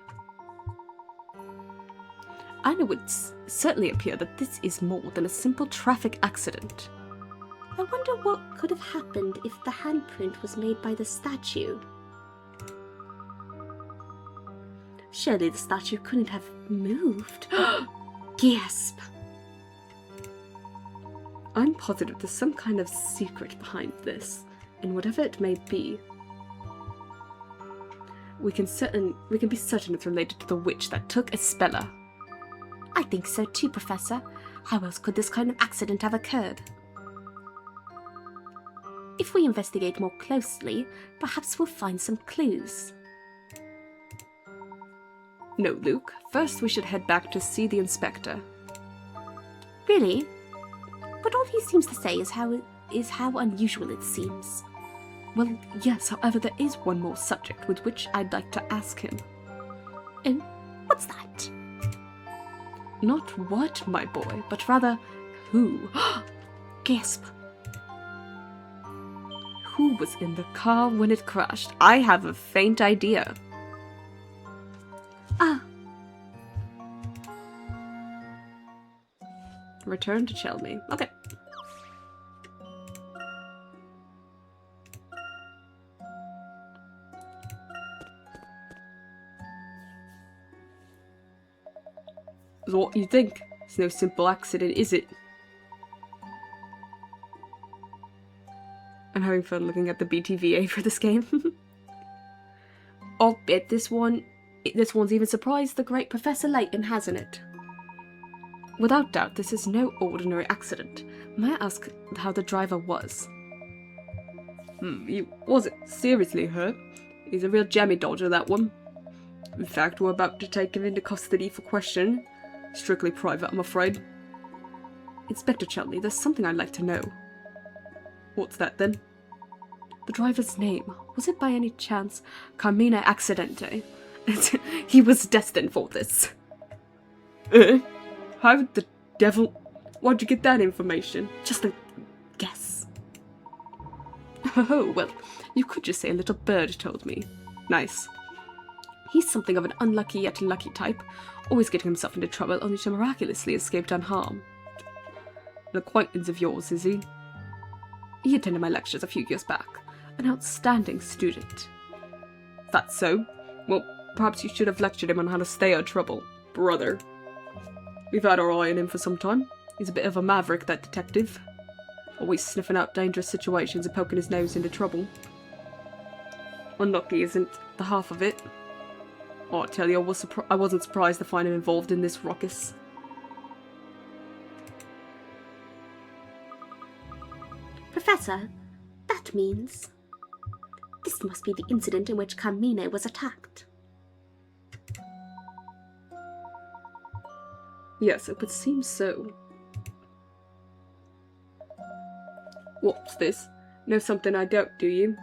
And it would certainly appear that this is more than a simple traffic accident. I wonder what could have happened if the handprint was made by the statue. Surely the statue couldn't have moved. Gasp! I'm positive there's some kind of secret behind this, and whatever it may be, we can be certain it's related to the witch that took Espella. I think so too, Professor. How else could this kind of accident have occurred? If we investigate more closely, perhaps we'll find some clues. No, Luke. First we should head back to see the inspector. Really? But all he seems to say is how unusual it seems. Well, yes, however, there is one more subject with which I'd like to ask him. Oh, what's that? Not what, my boy, but rather who. Gasp. Who was in the car when it crashed? I have a faint idea. Ah. Return to Chelmy. Okay. So what do you think? It's no simple accident, is it? I'm having fun looking at the BTVA for this game. I'll bet this one's even surprised the great Professor Layton, hasn't it? Without doubt, this is no ordinary accident. May I ask how the driver was? He wasn't seriously hurt. He's a real jammy dodger, that one. In fact, we're about to take him into custody for questioning. Strictly private, I'm afraid. Inspector Chelmy, there's something I'd like to know. What's that, then? The driver's name. Was it by any chance Carmine Accidente? He was destined for this. How the devil... Why'd you get that information? Just a guess. Oh, well, you could just say a little bird told me. Nice. He's something of an unlucky yet lucky type, always getting himself into trouble only to miraculously escape unharmed. An acquaintance of yours, is he? He attended my lectures a few years back. An outstanding student. That's so? Well, perhaps you should have lectured him on how to stay out of trouble, brother. We've had our eye on him for some time. He's a bit of a maverick, that detective. Always sniffing out dangerous situations and poking his nose into trouble. Unlucky isn't the half of it. Oh, I tell you, I wasn't surprised to find him involved in this ruckus. Professor, that means... this must be the incident in which Carmine was attacked. Yes, it would seem so. What's this? Know something I don't, do you?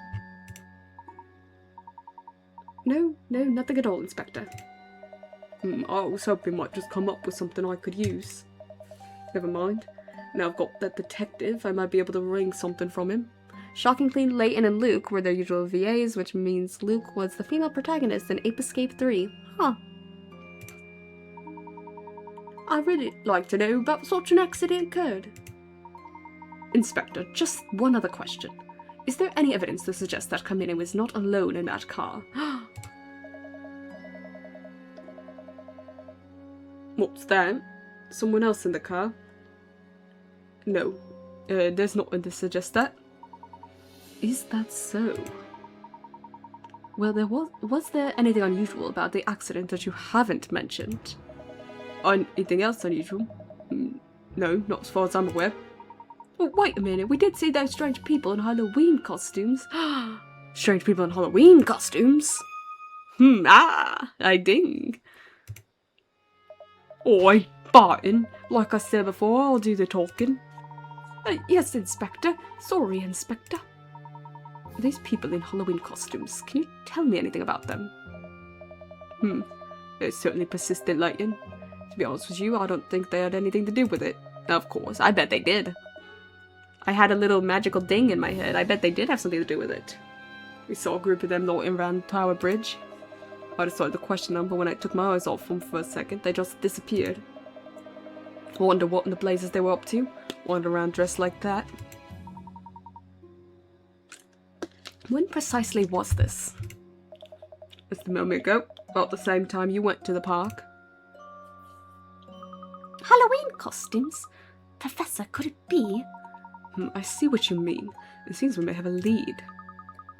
No, nothing at all, Inspector. I was hoping you might just come up with something I could use. Never mind. Now I've got that detective, I might be able to wring something from him. Shockingly, Layton and Luke were their usual VAs, which means Luke was the female protagonist in Ape Escape 3. Huh. I'd really like to know about such an accident occurred. Inspector, just one other question. Is there any evidence to suggest that Carmine was not alone in that car? What's that? Someone else in the car? No, there's nothing to suggest that. Is that so? Well, was there anything unusual about the accident that you haven't mentioned? Anything else unusual? No, not as far as I'm aware. Oh, wait a minute, we did see those strange people in Halloween costumes. Strange people in Halloween costumes? I ding. Oi, Barton, like I said before, I'll do the talking. Yes, Inspector. Sorry, Inspector. These people in Halloween costumes, can you tell me anything about them? They're certainly persistent, Layton. To be honest with you, I don't think they had anything to do with it. Of course, I bet they did. I had a little magical ding in my head. I bet they did have something to do with it. We saw a group of them loitering around Tower Bridge. I decided to question them, but when I took my eyes off them for a second, they just disappeared. I wonder what in the blazes they were up to. Wander around dressed like that. When precisely was this? Just a moment ago. About the same time you went to the park. Halloween costumes? Professor, could it be? I see what you mean. It seems we may have a lead.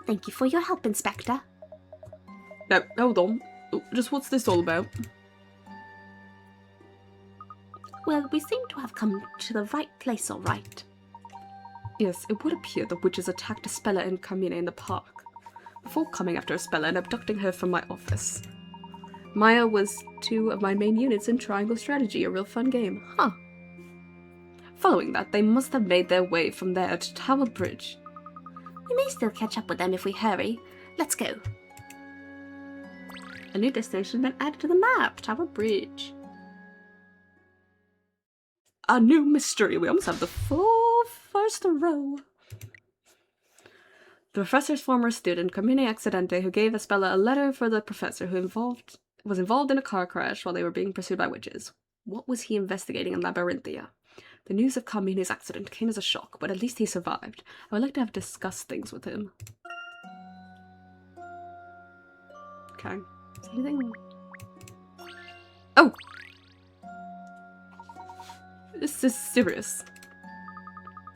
Thank you for your help, Inspector. Now, hold on. Just what's this all about? Well, we seem to have come to the right place, all right. Yes, it would appear the witches attacked Espella and Carmine in the park, before coming after Espella and abducting her from my office. Maya was 2 of my main units in Triangle Strategy, a real fun game. Huh. Following that, they must have made their way from there to Tower Bridge. We may still catch up with them if we hurry. Let's go. A new destination has been added to the map, Tower Bridge. A new mystery. We almost have the full first row. The professor's former student, Carmine Accidente, who gave Espella a letter for the professor who was involved in a car crash while they were being pursued by witches. What was he investigating in Labyrinthia? The news of Carmine's accident came as a shock, but at least he survived. I would like to have discussed things with him. Okay. Is there anything? Oh! This is serious.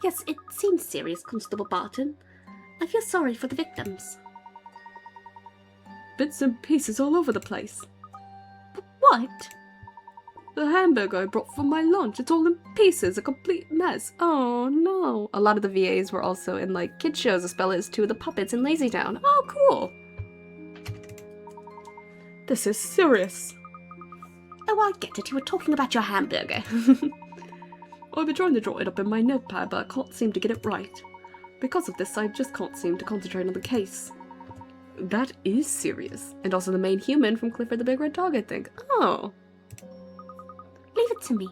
Yes, it seems serious, Constable Barton. I feel sorry for the victims. Bits and pieces all over the place. But what? The hamburger I brought for my lunch, it's all in pieces, a complete mess. Oh no. A lot of the VAs were also in like kid shows as well as 2 of the puppets in Lazy Town. Oh cool. This is serious. Oh, I get it. You were talking about your hamburger. I've been trying to draw it up in my notepad, but I can't seem to get it right. Because of this, I just can't seem to concentrate on the case. That is serious. And also the main human from Clifford the Big Red Dog, I think. Oh. Leave it to me.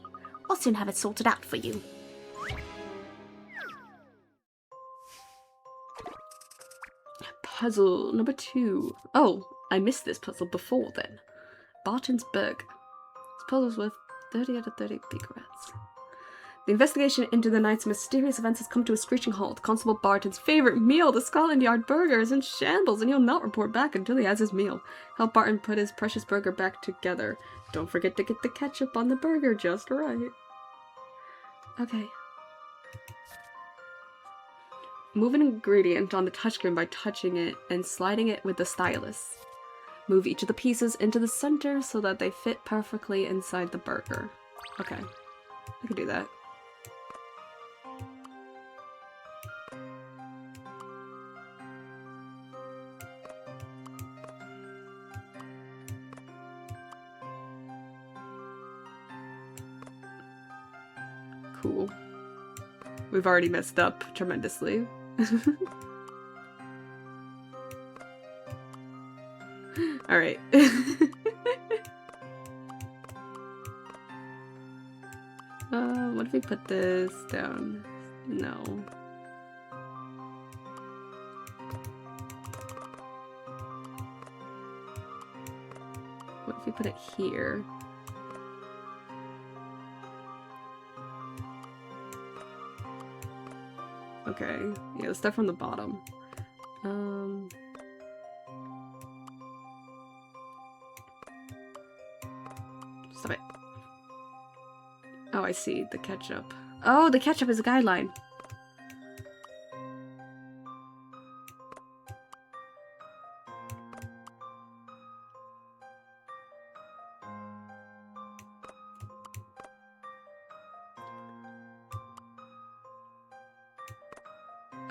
I'll soon have it sorted out for you. Puzzle number 2. Oh, I missed this puzzle before then. Barton's Berg. This puzzle's worth 30 out of 30 picarats. The investigation into the night's mysterious events has come to a screeching halt. Constable Barton's favorite meal, the Scotland Yard burger, is in shambles, and he'll not report back until he has his meal. Help Barton put his precious burger back together. Don't forget to get the ketchup on the burger just right. Okay. Move an ingredient on the touchscreen by touching it and sliding it with the stylus. Move each of the pieces into the center so that they fit perfectly inside the burger. Okay. I can do that. Cool. We've already messed up tremendously. Alright. What if we put this down? No. What if we put it here? Okay, yeah, let's start from the bottom. Stop it. Oh, I see, the ketchup. Oh, the ketchup is a guideline.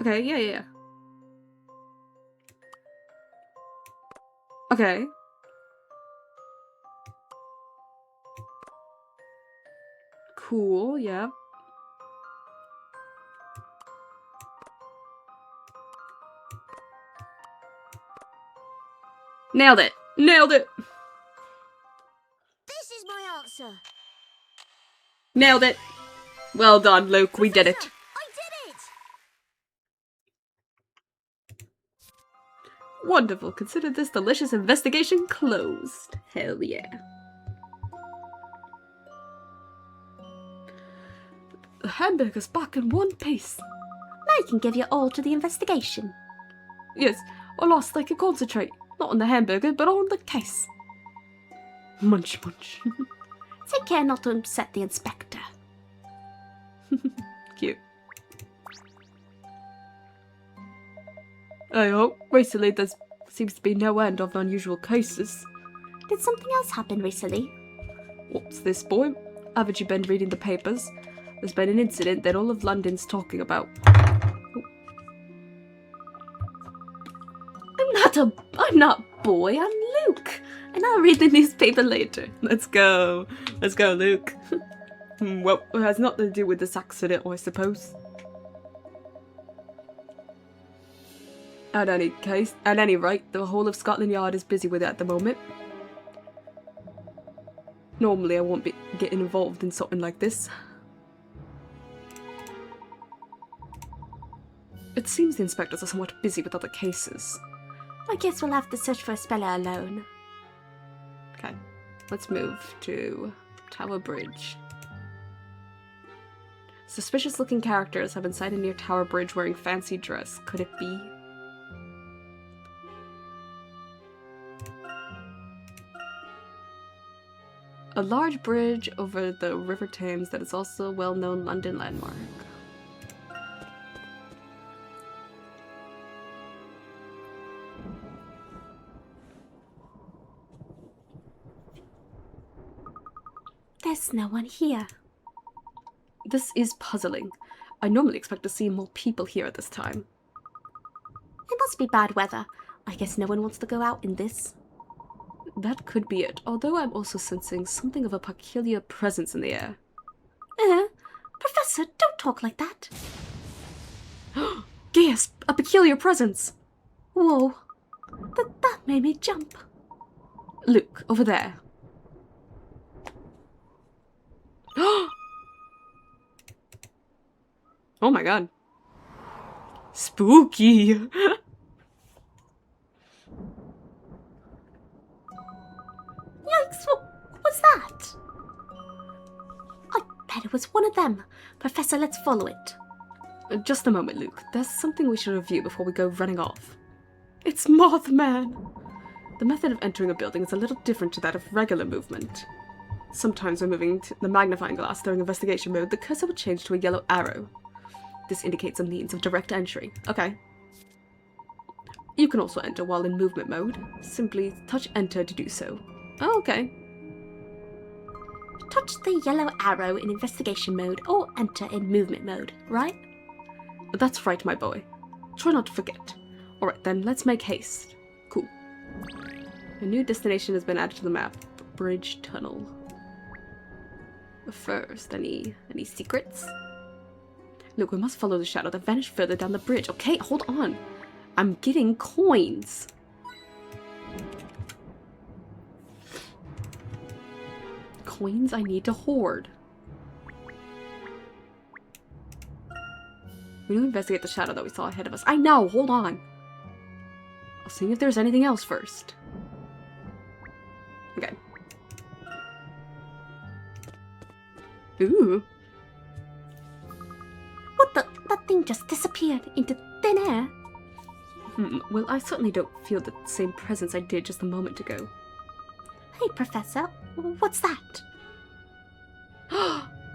Okay, yeah. Okay. Cool, yeah. Nailed it! Nailed it! This is my answer. Nailed it! Well done, Luke, we did it. I did it! Wonderful. Consider this delicious investigation closed. Hell yeah. The hamburger's back in one piece. Now you can give your all to the investigation. Yes, I lost like a concentrate. Not on the hamburger, but on the case. Munch munch. Take care not to upset the inspector. Cute. I hope recently there seems to be no end of unusual cases. Did something else happen recently? What's this, boy? Haven't you been reading the papers? There's been an incident that all of London's talking about. I'm not boy, I'm Luke. And I'll read the newspaper later. Let's go. Let's go, Luke. Well, it has nothing to do with this accident, I suppose. At any rate, the whole of Scotland Yard is busy with it at the moment. Normally I won't be getting involved in something like this. It seems the inspectors are somewhat busy with other cases. I guess we'll have to search for a speller alone. Okay, let's move to Tower Bridge. Suspicious looking characters have been sighted near Tower Bridge wearing fancy dress. Could it be? A large bridge over the River Thames that is also a well-known London landmark. There's no one here. This is puzzling. I normally expect to see more people here at this time. It must be bad weather. I guess no one wants to go out in this. That could be it, although I'm also sensing something of a peculiar presence in the air. Professor, don't talk like that. Gasp! A peculiar presence! Whoa. That made me jump. Luke, over there. Oh my god. Spooky! Yikes, what's that? I bet it was one of them. Professor, let's follow it. Just a moment, Luke. There's something we should review before we go running off. It's Mothman! The method of entering a building is a little different to that of regular movement. Sometimes when moving the magnifying glass during investigation mode, the cursor will change to a yellow arrow. This indicates a means of direct entry. Okay. You can also enter while in movement mode. Simply touch enter to do so. Oh, okay. Touch the yellow arrow in investigation mode or enter in movement mode, right? That's right, my boy. Try not to forget. Alright then, let's make haste. Cool. A new destination has been added to the map. Bridge Tunnel. First, any secrets? Look, we must follow the shadow that vanished further down the bridge. Okay, hold on. I'm getting coins. Coins I need to hoard. We need to investigate the shadow that we saw ahead of us. I know, hold on. I'll see if there's anything else first. Okay. Ooh. What the? That thing just disappeared into thin air. Well, I certainly don't feel the same presence I did just a moment ago. Hey, Professor, what's that?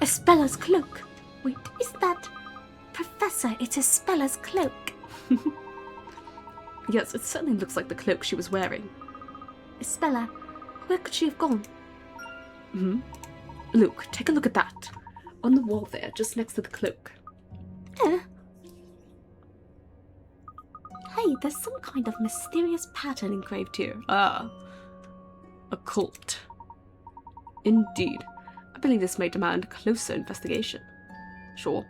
Espella's cloak. Wait, is that... Professor, it's Espella's cloak. Yes, it certainly looks like the cloak she was wearing. Espella, where could she have gone? Luke, take a look at that. On the wall there, just next to the cloak. Hey, there's some kind of mysterious pattern engraved here. Ah. Occult. Indeed. I believe this may demand closer investigation. Sure.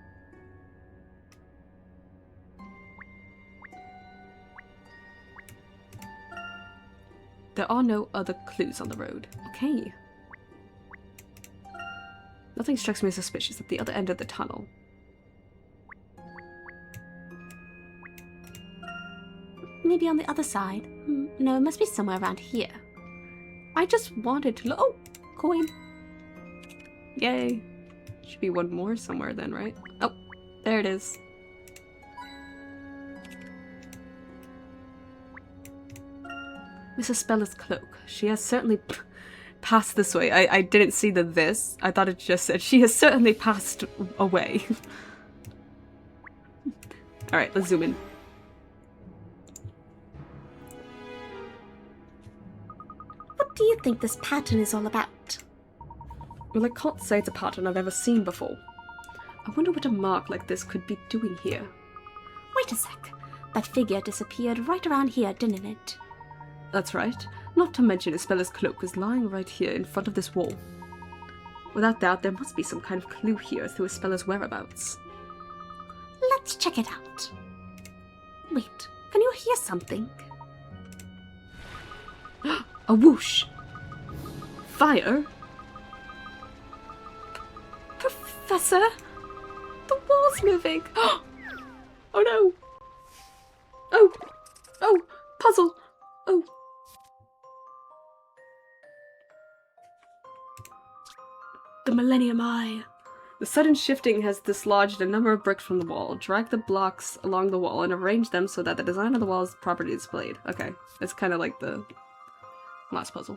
There are no other clues on the road. Okay. Nothing strikes me as suspicious at the other end of the tunnel. Maybe on the other side. No, it must be somewhere around here. I just wanted to look. Oh, coin. Yay. Should be one more somewhere then, right? Oh, there it is. Mrs. Spella's cloak. She has certainly passed this way. I didn't see the this. I thought it just said, she has certainly passed away. Alright, let's zoom in. What do you think this pattern is all about? Well, I can't say it's a pattern I've ever seen before. I wonder what a mark like this could be doing here. Wait a sec. That figure disappeared right around here, didn't it? That's right. Not to mention Isabelle's cloak is lying right here in front of this wall. Without doubt, there must be some kind of clue here as to Isabelle's whereabouts. Let's check it out. Wait, can you hear something? A whoosh! Fire? Professor? The wall's moving! Oh no! Oh! Oh! Puzzle! Oh! The Millennium Eye. The sudden shifting has dislodged a number of bricks from the wall. Drag the blocks along the wall and arrange them so that the design of the wall is properly displayed. Okay, it's kind of like the last puzzle.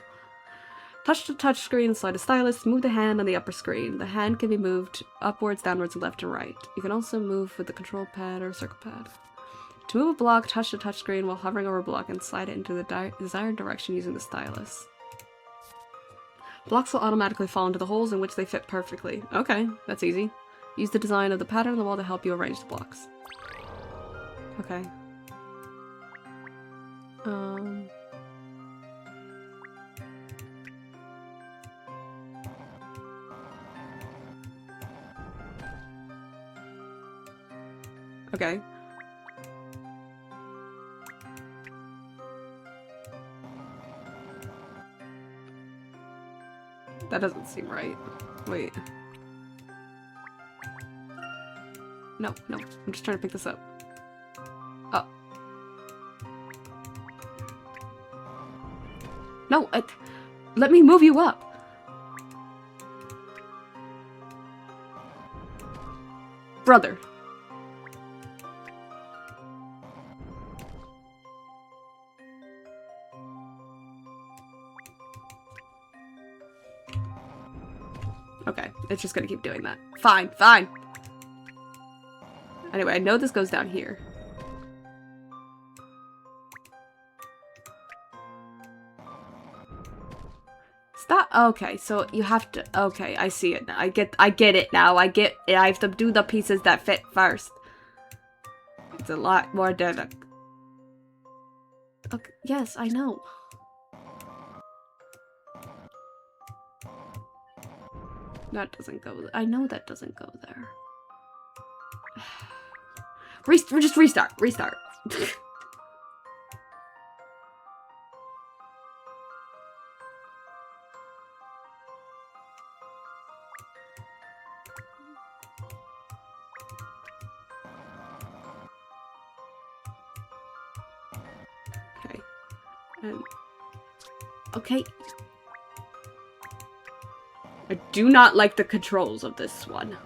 Touch the touch screen, slide a stylus, move the hand on the upper screen. The hand can be moved upwards, downwards, left, and right. You can also move with the control pad or circle pad. To move a block, touch the touch screen while hovering over a block and slide it into the desired direction using the stylus. Blocks will automatically fall into the holes in which they fit perfectly. Okay, that's easy. Use the design of the pattern on the wall to help you arrange the blocks. Okay. Okay. That doesn't seem right. Wait. No, no. I'm just trying to pick this up. Oh. No, let me move you up. Brother. Okay, it's just gonna keep doing that. Fine, fine! Anyway, I know this goes down here. Stop. Okay, so you have to. Okay, I see it now. I get it now. I have to do the pieces that fit first. It's a lot more than. Okay, yes, I know. That doesn't go. I know that doesn't go there. Just restart. Restart. Okay. Okay. I do not like the controls of this one.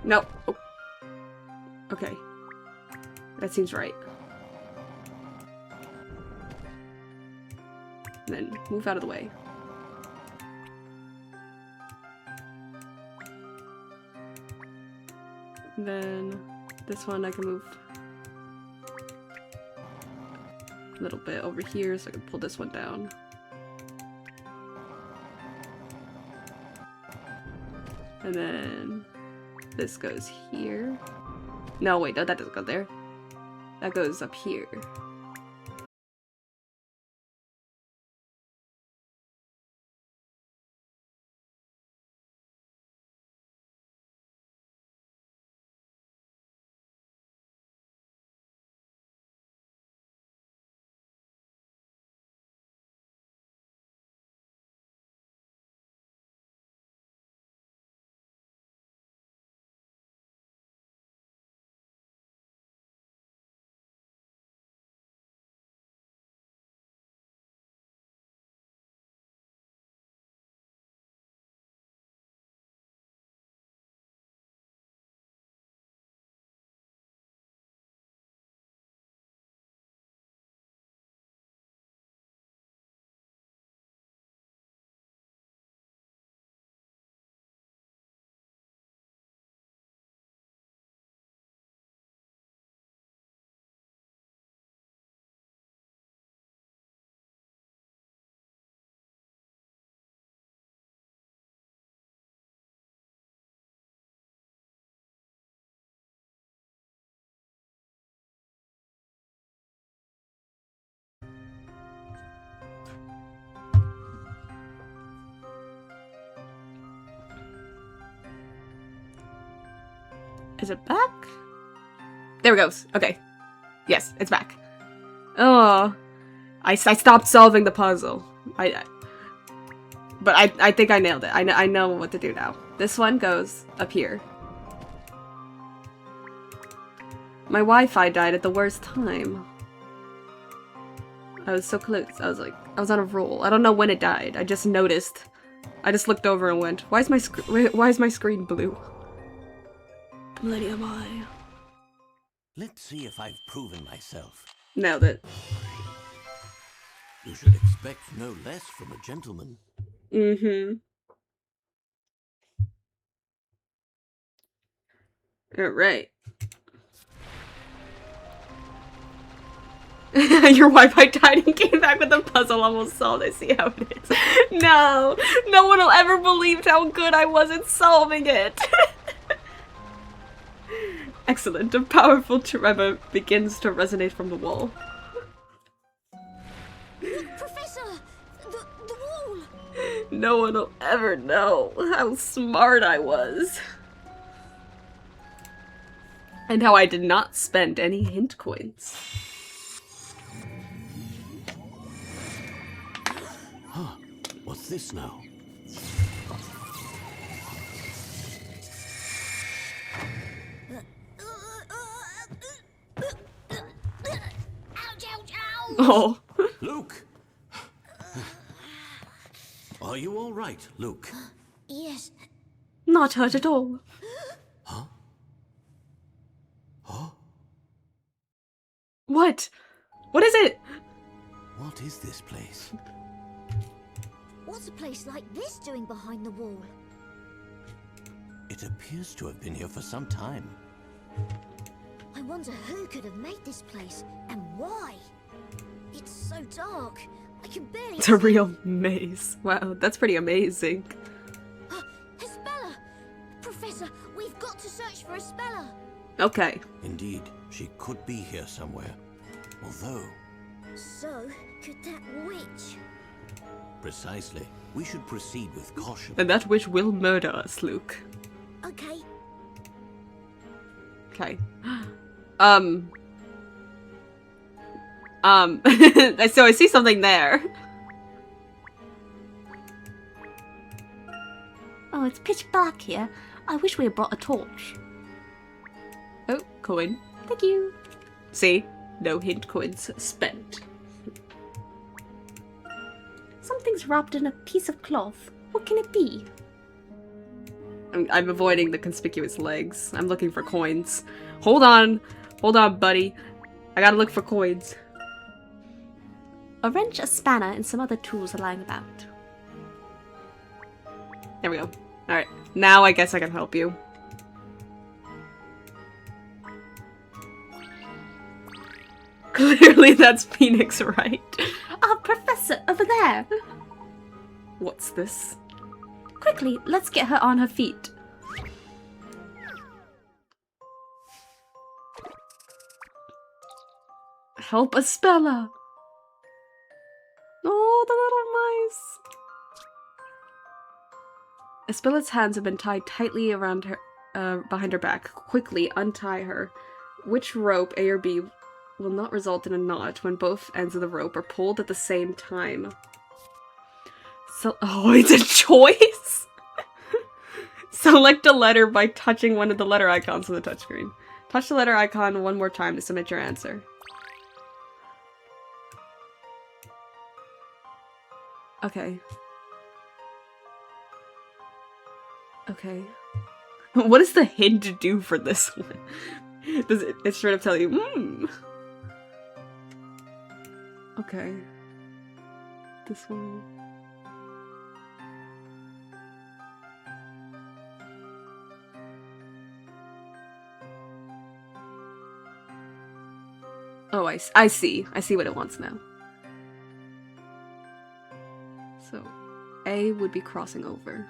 No. Oh. Okay. That seems right. And then move out of the way. And then this one I can move a little bit over here so I can pull this one down. And then this goes here. No, wait, no, that doesn't go there. That goes up here. Is it back? There it goes. Okay. Yes, it's back. Oh. I stopped solving the puzzle. But I think I nailed it. I know what to do now. This one goes up here. My Wi-Fi died at the worst time. I was so close. I was on a roll. I don't know when it died. I just noticed. I just looked over and went, why is my screen blue? Bloody am I. Let's see if I've proven myself. Nailed it. You should expect no less from a gentleman. Mm-hmm. Alright. Your Wi-Fi died and came back with the puzzle almost solved. I see how it is. No! No one will ever believe how good I was at solving it! Excellent. A powerful tremor begins to resonate from the wall. Professor! The wall! No one will ever know how smart I was. And how I did not spend any hint coins. Huh. What's this now? Ouch, ouch, ouch! Oh. Luke! Are you all right, Luke? Yes. Not hurt at all. Huh? Huh? What? What is it? What is this place? What's a place like this doing behind the wall? It appears to have been here for some time. I wonder who could have made this place and why. It's so dark. I can barely It's a see. real maze. Wow, that's pretty amazing. Hespella! Professor, we've got to search for Hespella. Okay. Indeed, she could be here somewhere. Although, So, could that witch? precisely, we should proceed with caution. And that witch will murder us, Luke. Okay. Okay. So I see something there. Oh, it's pitch black here. I wish we had brought a torch. Oh, coin. Thank you. See? No hint coins spent. Something's wrapped in a piece of cloth. What can it be? I'm avoiding the conspicuous legs. I'm looking for coins. Hold on. Hold on, buddy. I gotta look for coins. A wrench, a spanner, and some other tools are lying about. There we go. Alright. Now I guess I can help you. Clearly that's Phoenix Wright. Ah, Professor, over there! What's this? Quickly, let's get her on her feet. Help Espella! Oh, the little mice! Espella's hands have been tied tightly around her, behind her back. Quickly untie her. Which rope, A or B, will not result in a knot when both ends of the rope are pulled at the same time? So, oh, it's a choice? Select a letter by touching one of the letter icons on the touchscreen. Touch the letter icon one more time to submit your answer. Okay. Okay. What does the hint do for this one? Does it? It's straight up tell you, Okay. This one. Oh, I see. I see what it wants now. So, A would be crossing over.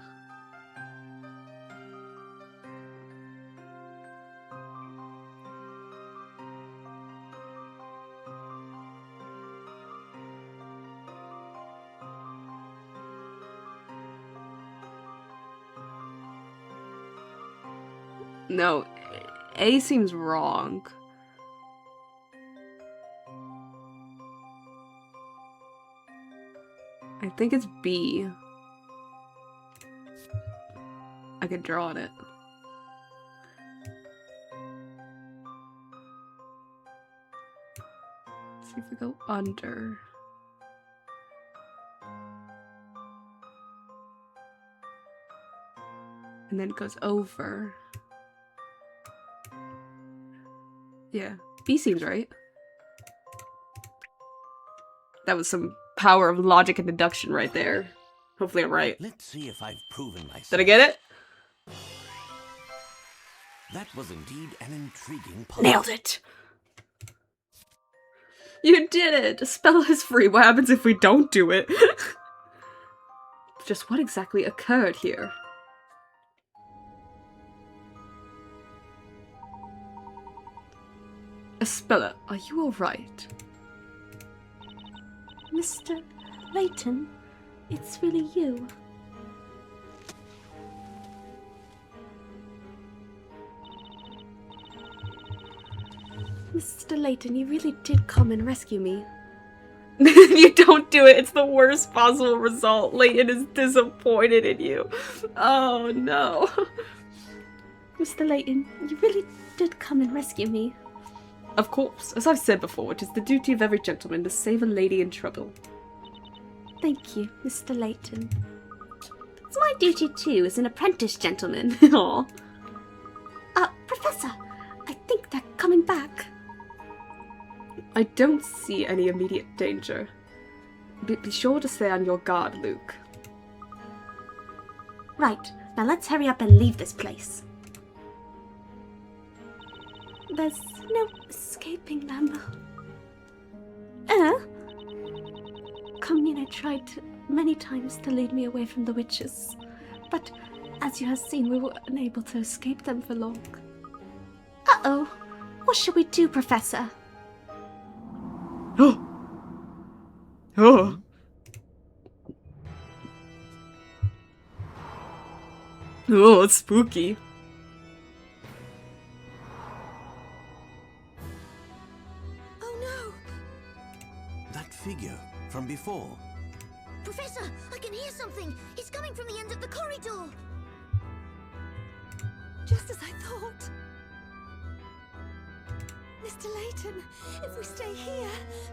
No, A seems wrong. I think it's B. I could draw on it. Let's see if we go under. And then it goes over. Yeah, B seems right. That was some power of logic and deduction right there. Hopefully I'm right. Let's see if I've proven myself. Did I get it? That was indeed an intriguing puzzle. Nailed it! You did it! A spell is free. What happens if we don't do it? Just what exactly occurred here? Espella, are you alright? Mr. Layton, it's really you. Mr. Layton, you really did come and rescue me. You don't do it. It's the worst possible result. Layton is disappointed in you. Oh no. Mr. Layton, you really did come and rescue me. Of course, as I've said before, it is the duty of every gentleman to save a lady in trouble. Thank you, Mr. Layton. It's my duty too, as an apprentice gentleman. Aw. Professor, I think they're coming back. I don't see any immediate danger. Be sure to stay on your guard, Luke. Right, now let's hurry up and leave this place. There's no escaping them. Comuna tried many times to lead me away from the witches, but as you have seen, we were unable to escape them for long. Uh-oh! What should we do, Professor? Oh! Oh! Oh, it's spooky. Oh no! That figure from before. Professor, I can hear something. It's coming from the end of the corridor. Just as I thought. Mr. Layton, if we stay here,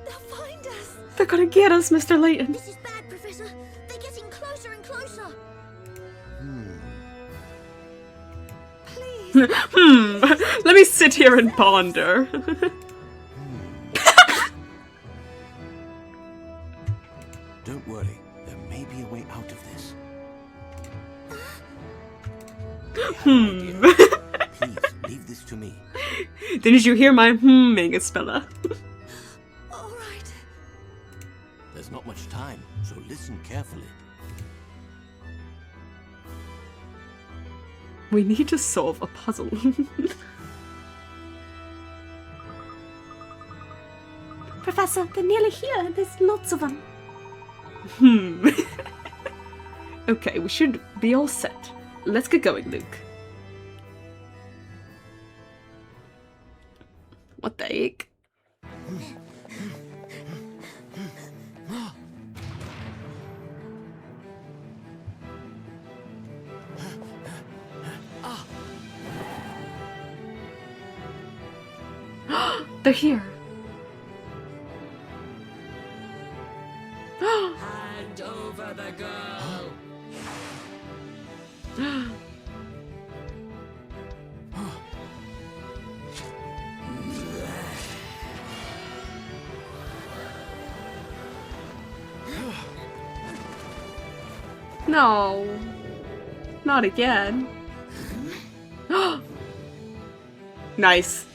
they'll find us. They're gonna get us, Mr. Layton. This is bad, Professor. They're getting closer and closer. Please. Let me sit here and ponder. Don't worry, there may be a way out of this. Please, leave this to me. Didn't you hear my humming, Espella? All right. There's not much time, so listen carefully. We need to solve a puzzle. Professor, they're nearly here. There's lots of them. Okay, we should be all set. Let's get going, Luke. What the heck? They're here. Hand over the girl. No. Not again. Nice.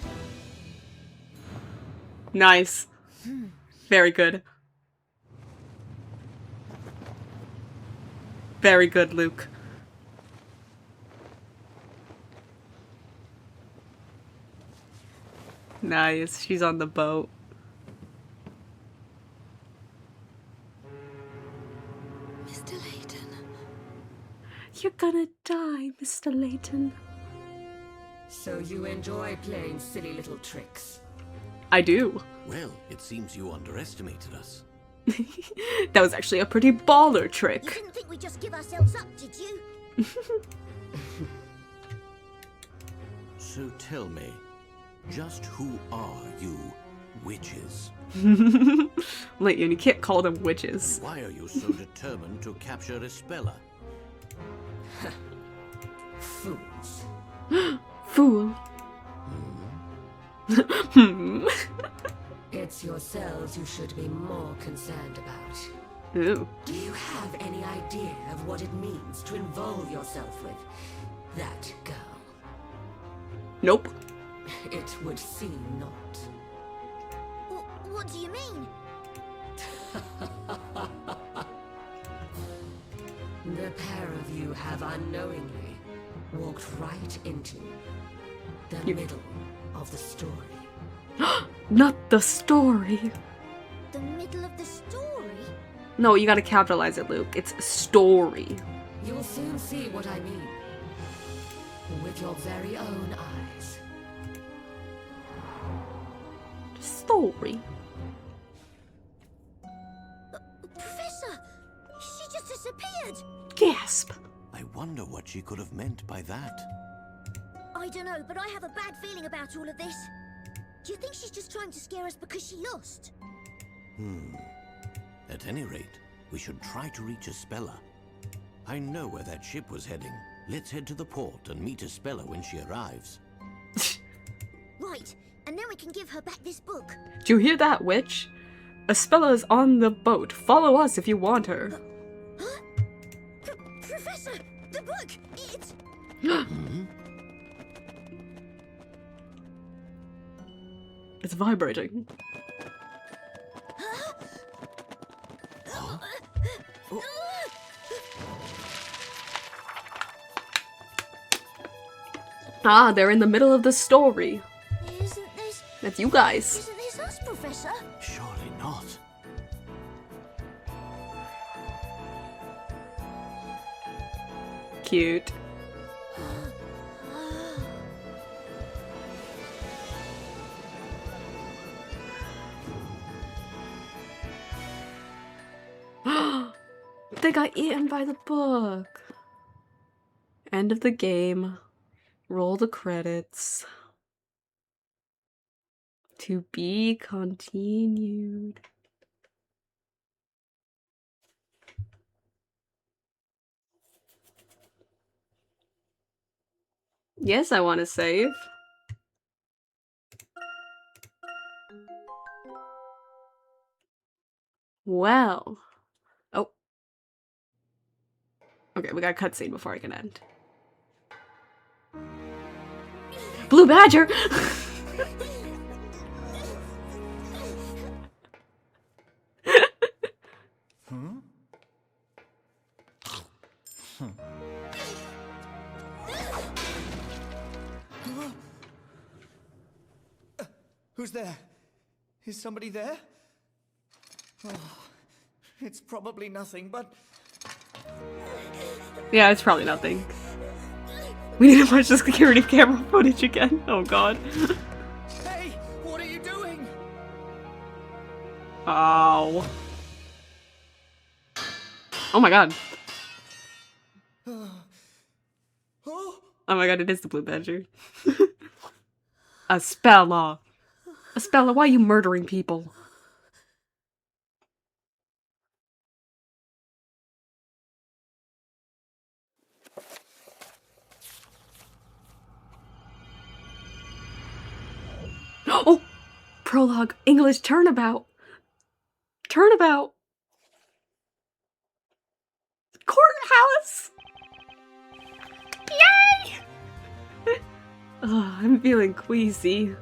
Nice. Very good. Very good, Luke. Nice. She's on the boat. Mr. Layton. You're gonna die, Mr. Layton. So you enjoy playing silly little tricks? I do. Well, it seems you underestimated us. That was actually a pretty baller You trick. didn't think we'd just give ourselves up, did you? So tell me, just who are you witches? Layton, you can't call them witches. And why are you so determined to capture Espella? Fools. Fool. Hmm. It's yourselves you should be more concerned about. Ooh. Do you have any idea of what it means to involve yourself with that girl? Nope. It would seem not. What do you mean? The pair of you have unknowingly walked right into the middle of the story. Not the story. The middle of the story? No, you gotta capitalize it, Luke. It's story. You'll soon see what I mean. With your very own eyes. Story. Professor! She just disappeared! Gasp. I wonder what she could have meant by that. I don't know, but I have a bad feeling about all of this. Do you think she's just trying to scare us because she lost? At any rate, we should try to reach Espella. I know where that ship was heading. Let's head to the port and meet Espella when she arrives. Right, and then we can give her back this book. Do you hear that, witch? Espella is on the boat. Follow us if you want her. Huh? Professor! The book! It's... It's vibrating. Ah, they're in the middle of the story. Isn't this... That's you guys. Isn't this us, Professor? Surely not. Cute. They got eaten by the book. End of the game. Roll the credits. To be continued. Yes, I want to save. Well. Oh. Okay, we got a cutscene before I can end. Blue Badger! Who's there? Is somebody there? Oh, it's probably nothing, but... Yeah, it's probably nothing. We need to watch the security camera footage again. Oh god. Hey! What are you doing? Oh. Oh my god. Oh. Oh my god, it is the Blue Badger. Espella. Espella, why are you murdering people? Oh! Prologue. English turnabout. Turnabout. Courthouse! Yay! Oh, I'm feeling queasy.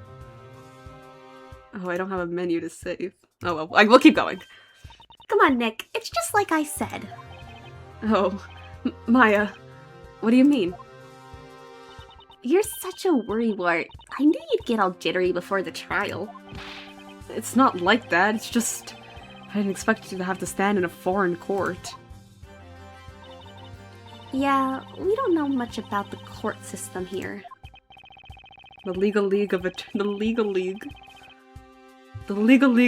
Oh, I don't have a menu to save. Oh well, we'll keep going. Come on, Nick. It's just like I said. Oh, Maya, what do you mean? You're such a worrywart. I knew you'd get all jittery before the trial. It's not like that, it's just... I didn't expect you to have to stand in a foreign court. Yeah, we don't know much about the court system here. The Legal League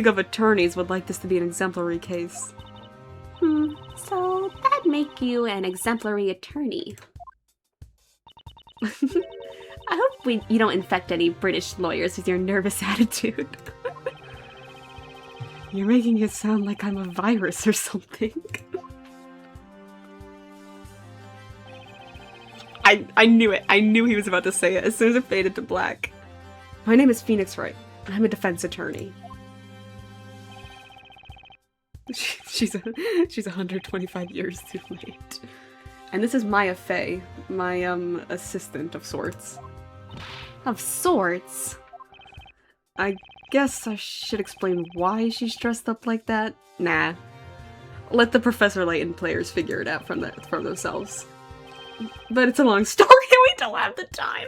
of Attorneys would like this to be an exemplary case. So that'd make you an exemplary attorney. I hope you don't infect any British lawyers with your nervous attitude. You're making it sound like I'm a virus or something. I knew it. I knew he was about to say it as soon as it faded to black. My name is Phoenix Wright. I'm a defense attorney. She's 125 years too late. And this is Maya Fey, my assistant of sorts. Of sorts? I guess I should explain why she's dressed up like that. Nah. Let the Professor Layton players figure it out from themselves. But it's a long story and we don't have the time.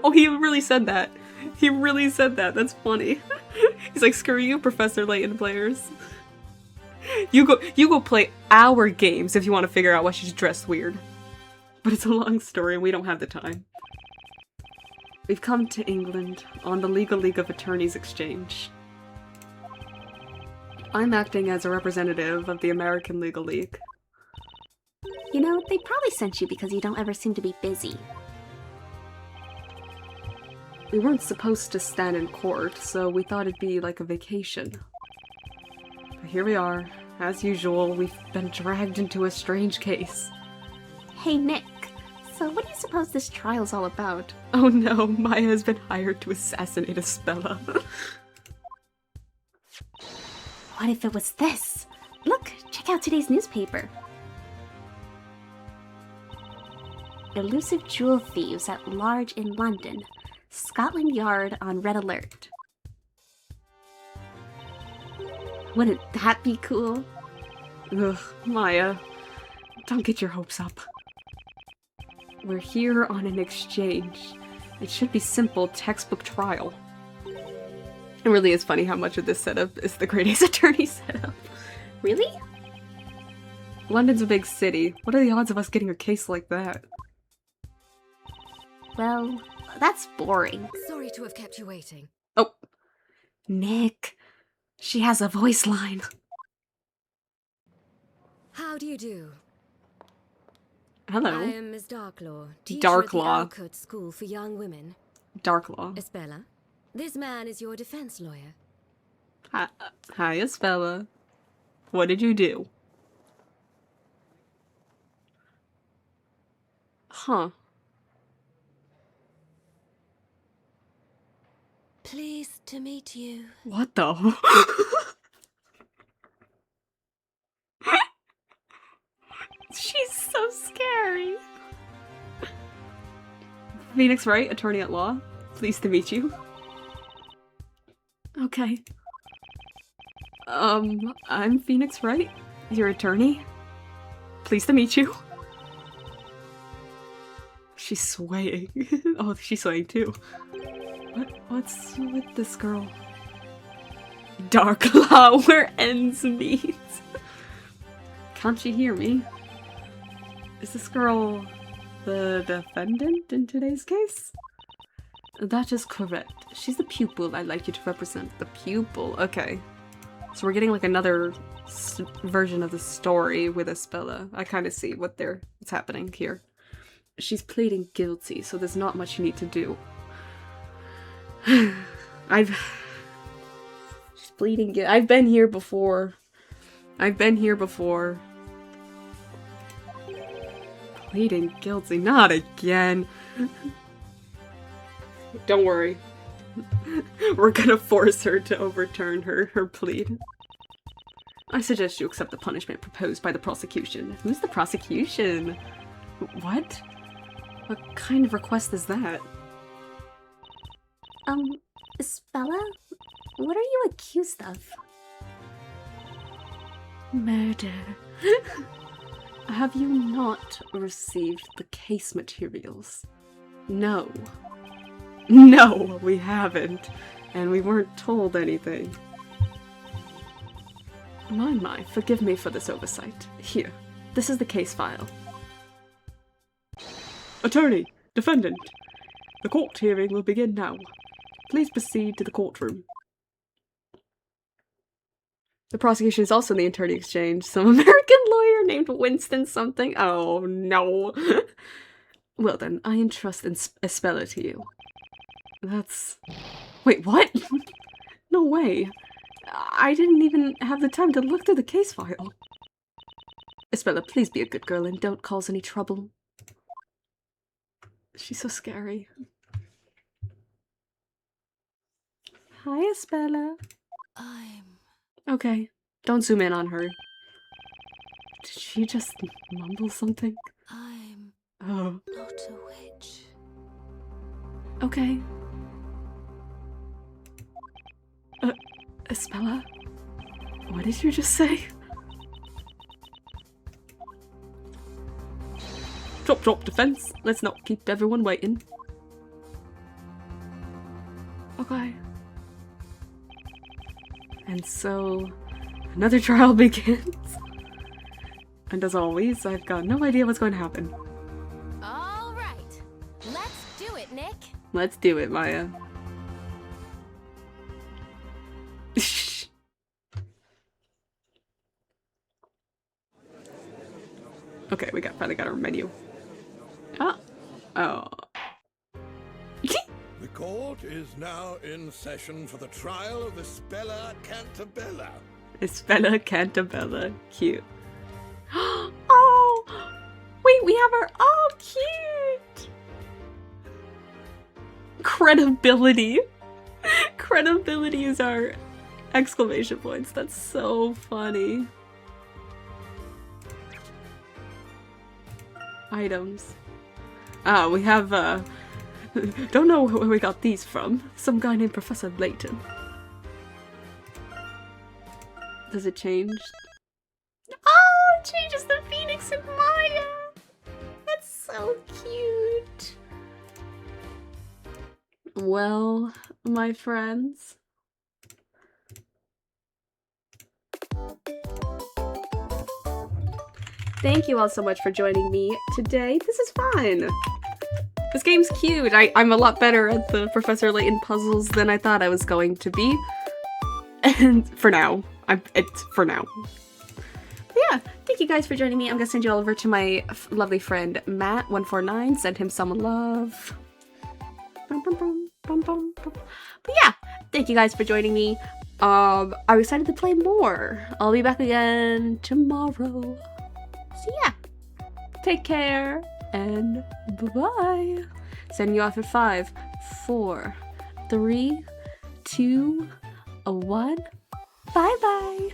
Oh, he really said that. He really said that. That's funny. He's like, screw you, Professor Layton players. You go play our games if you want to figure out why she's dressed weird. But it's a long story and we don't have the time. We've come to England on the Legal League of Attorneys exchange. I'm acting as a representative of the American Legal League. You know, they probably sent you because you don't ever seem to be busy. We weren't supposed to stand in court, so we thought it'd be like a vacation. But here we are. As usual, we've been dragged into a strange case. Hey, Nick. So what do you suppose this trial's all about? Oh no, Maya has been hired to assassinate Espella. What if it was this? Look, check out today's newspaper. Elusive jewel thieves at large in London. Scotland Yard on red alert. Wouldn't that be cool? Ugh, Maya. Don't get your hopes up. We're here on an exchange. It should be simple textbook trial. It really is funny how much of this setup is the Great Ace Attorney setup. Really? London's a big city. What are the odds of us getting a case like that? Well, that's boring. Sorry to have kept you waiting. Oh. Nick. She has a voice line. How do you do? Hello. I am Miss Darklaw, teacher Darklaw. at the Alcott School for Young Women. Darklaw. Espella, this man is your defense lawyer. Hi, Espella. What did you do? Huh. Pleased to meet you. What the? She's so scary. Phoenix Wright, attorney at law. Pleased to meet you. Okay. I'm Phoenix Wright, your attorney. Pleased to meet you. She's swaying. Oh, she's swaying too. What's with this girl? Dark law where ends meet. Can't she hear me? Is this girl the defendant in today's case? That is correct. She's the pupil I'd like you to represent. The pupil, okay. So we're getting like another version of the story with Espella. I kind of see what's happening here. She's pleading guilty, so there's not much you need to do. She's pleading guilty. I've been here before. Pleading guilty, not again. Don't worry. We're gonna force her to overturn her plea. I suggest you accept the punishment proposed by the prosecution. Who's the prosecution? What? What kind of request is that? Espella? What are you accused of? Murder. Have you not received the case materials? No. No, we haven't. And we weren't told anything. My, forgive me for this oversight. Here, this is the case file. Attorney, defendant. The court hearing will begin now. Please proceed to the courtroom. The prosecution is also in the attorney exchange. Some American lawyer named Winston something. Oh no. Well then, I entrust Espella to you. That's... Wait, what? No way. I didn't even have the time to look through the case file. Espella, please be a good girl and don't cause any trouble. She's so scary. Hi, Espella. Okay, don't zoom in on her. Did she just mumble something? Oh. Not a witch. Okay. Espella? What did you just say? Drop, defense. Let's not keep everyone waiting. Okay. And so, another trial begins. And as always, I've got no idea what's going to happen. All right, let's do it, Nick. Let's do it, Maya. Okay, we finally got our menu. Oh. The court is now in session for the trial of Espella Cantabella. Espella Cantabella. Cute. Oh! Wait, we have our... Oh, cute! Credibility. Credibility is our exclamation points. That's so funny. Items. Ah, we have, don't know where we got these from. Some guy named Professor Layton. Does it change? Oh, it changes the Phoenix and Maya! That's so cute! Well, my friends... Thank you all so much for joining me today. This is fun! This game's cute! I'm a lot better at the Professor Layton puzzles than I thought I was going to be. And for now. It's for now. But yeah, thank you guys for joining me. I'm gonna send you all over to my lovely friend Matt149. Send him some love. But yeah, thank you guys for joining me. I'm excited to play more. I'll be back again tomorrow. So yeah, take care and bye-bye. Sending you off at 5, 4, 3, 2, 1. Bye-bye.